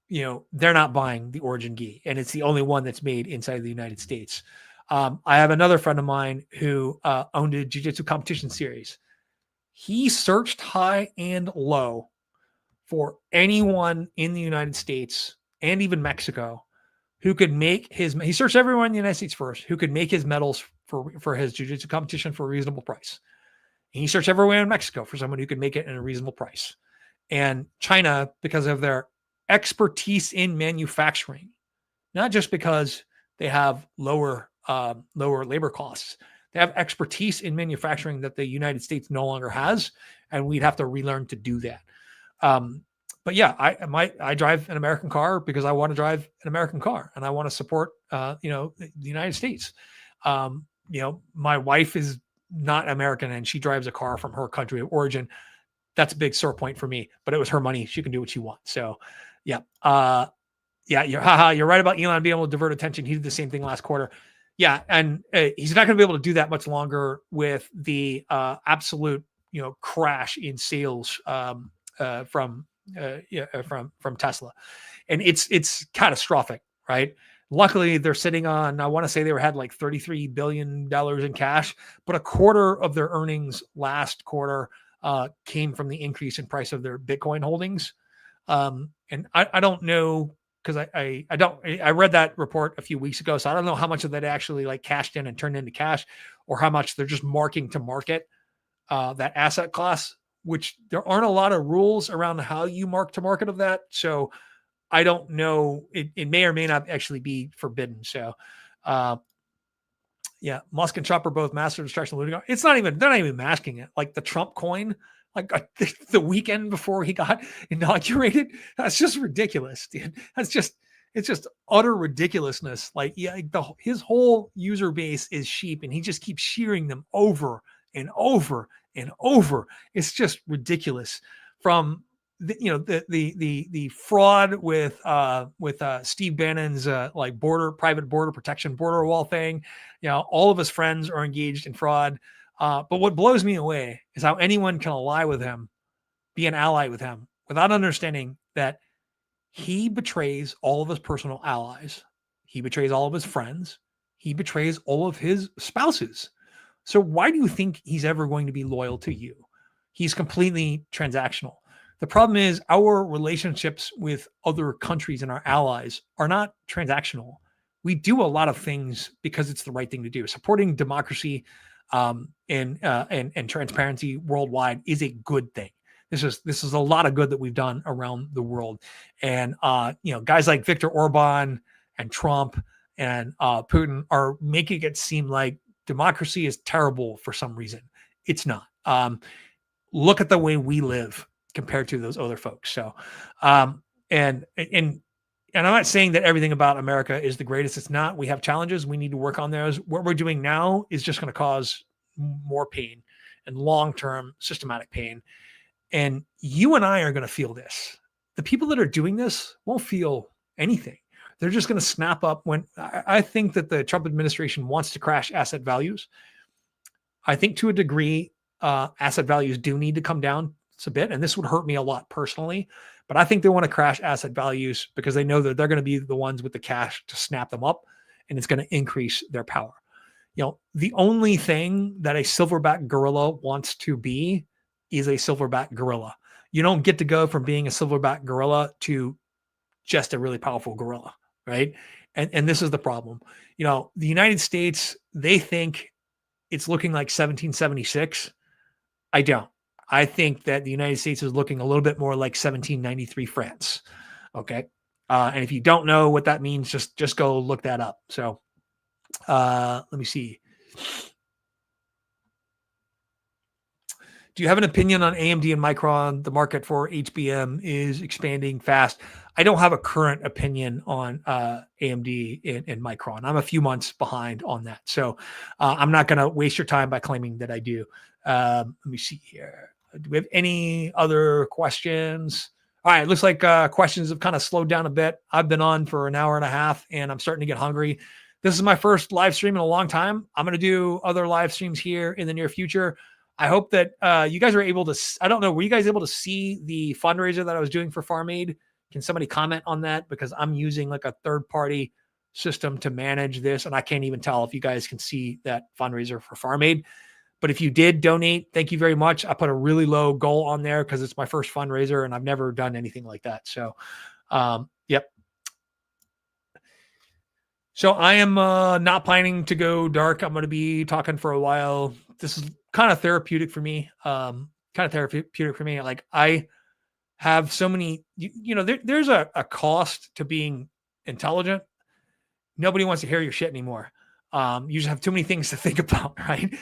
they're not buying the Origin gi, and it's the only one that's made inside the United States. I have another friend of mine who owned a jiu-jitsu competition series. He searched high and low for anyone in the United States and even Mexico who could make he searched everyone in the United States first, who could make his medals for his jiu-jitsu competition for a reasonable price. And he searched everywhere in Mexico for someone who could make it at a reasonable price. And China, because of their expertise in manufacturing, not just because They have lower labor costs. They have expertise in manufacturing that the United States no longer has, and we'd have to relearn to do that. But yeah, I drive an American car because I want to drive an American car and I want to support the United States. My wife is not American and she drives a car from her country of origin. That's a big sore point for me, but it was her money. She can do what she wants. So yeah. You're right about Elon being able to divert attention. He did the same thing last quarter. Yeah. And he's not going to be able to do that much longer with the absolute, crash in sales from Tesla. And it's catastrophic, right? Luckily, they're sitting on, I want to say they had like $33 billion in cash, but a quarter of their earnings last quarter came from the increase in price of their Bitcoin holdings. And I don't know, because I read that report a few weeks ago, so I don't know how much of that actually like cashed in and turned into cash, or how much they're just marking to market that asset class, which there aren't a lot of rules around how you mark to market of that. So I don't know. It may or may not actually be forbidden. So, yeah, Musk and Trump are both master destruction looting. They're not even masking it. Like the Trump coin, like the weekend before he got inaugurated, that's just ridiculous, dude. It's just utter ridiculousness. Like, yeah, his whole user base is sheep, and he just keeps shearing them over and over and over. It's just ridiculous. From the fraud with Steve Bannon's like private border protection border wall thing. All of his friends are engaged in fraud. But what blows me away is how anyone can ally with him, be an ally with him, without understanding that he betrays all of his personal allies. He betrays all of his friends. He betrays all of his spouses. So why do you think he's ever going to be loyal to you? He's completely transactional. The problem is our relationships with other countries and our allies are not transactional. We do a lot of things because it's the right thing to do. Supporting democracy and transparency worldwide is a good thing. This is a lot of good that we've done around the world. And guys like Viktor Orban and Trump and Putin are making it seem like democracy is terrible for some reason. It's not. Look at the way we live compared to those other folks. So, and I'm not saying that everything about America is the greatest. It's not. We have challenges. We need to work on those. What we're doing now is just going to cause more pain and long-term systematic pain. And you and I are going to feel this. The people that are doing this won't feel anything. They're just going to snap up when I think that the Trump administration wants to crash asset values. I think to a degree, asset values do need to come down a bit, and this would hurt me a lot personally, but I think they want to crash asset values because they know that they're going to be the ones with the cash to snap them up, and it's going to increase their power. The only thing that a silverback gorilla wants to be is a silverback gorilla. You don't get to go from being a silverback gorilla to just a really powerful gorilla, right? And this is the problem. The United States, they think it's looking like 1776. I don't. I think that the United States is looking a little bit more like 1793 France. Okay. And if you don't know what that means, just go look that up. So let me see. Do you have an opinion on AMD and Micron? The market for HBM is expanding fast. I don't have a current opinion on AMD and Micron. I'm a few months behind on that. So I'm not going to waste your time by claiming that I do. Let me see here. Do we have any other questions? All right. It looks like questions have kind of slowed down a bit. I've been on for an hour and a half and I'm starting to get hungry. This is my first live stream in a long time. I'm going to do other live streams here in the near future. I hope that you guys are able to, I don't know, were you guys able to see the fundraiser that I was doing for Farm Aid? Can somebody comment on that? Because I'm using like a third-party system to manage this, and I can't even tell if you guys can see that fundraiser for Farm Aid. But if you did donate, thank you very much. I put a really low goal on there because it's my first fundraiser, and I've never done anything like that. So, yep. So I am not planning to go dark. I'm going to be talking for a while. This is kind of therapeutic for me. Like I have so many, there's a cost to being intelligent. nobody wants to hear your shit anymore. You just have too many things to think about, right?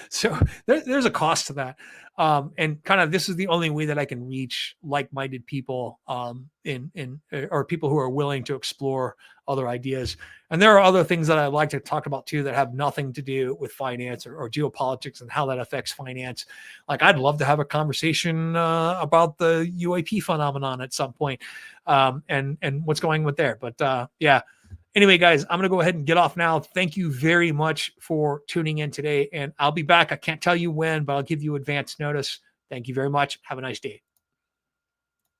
So there's a cost to that. And kind of this is the only way that I can reach like-minded people or people who are willing to explore other ideas. And there are other things that I like to talk about too that have nothing to do with finance or geopolitics and how that affects finance. Like I'd love to have a conversation about the UAP phenomenon at some point, and what's going with there. But yeah. Anyway, guys, I'm going to go ahead and get off now. Thank you very much for tuning in today, and I'll be back. I can't tell you when, but I'll give you advance notice. Thank you very much. Have a nice day.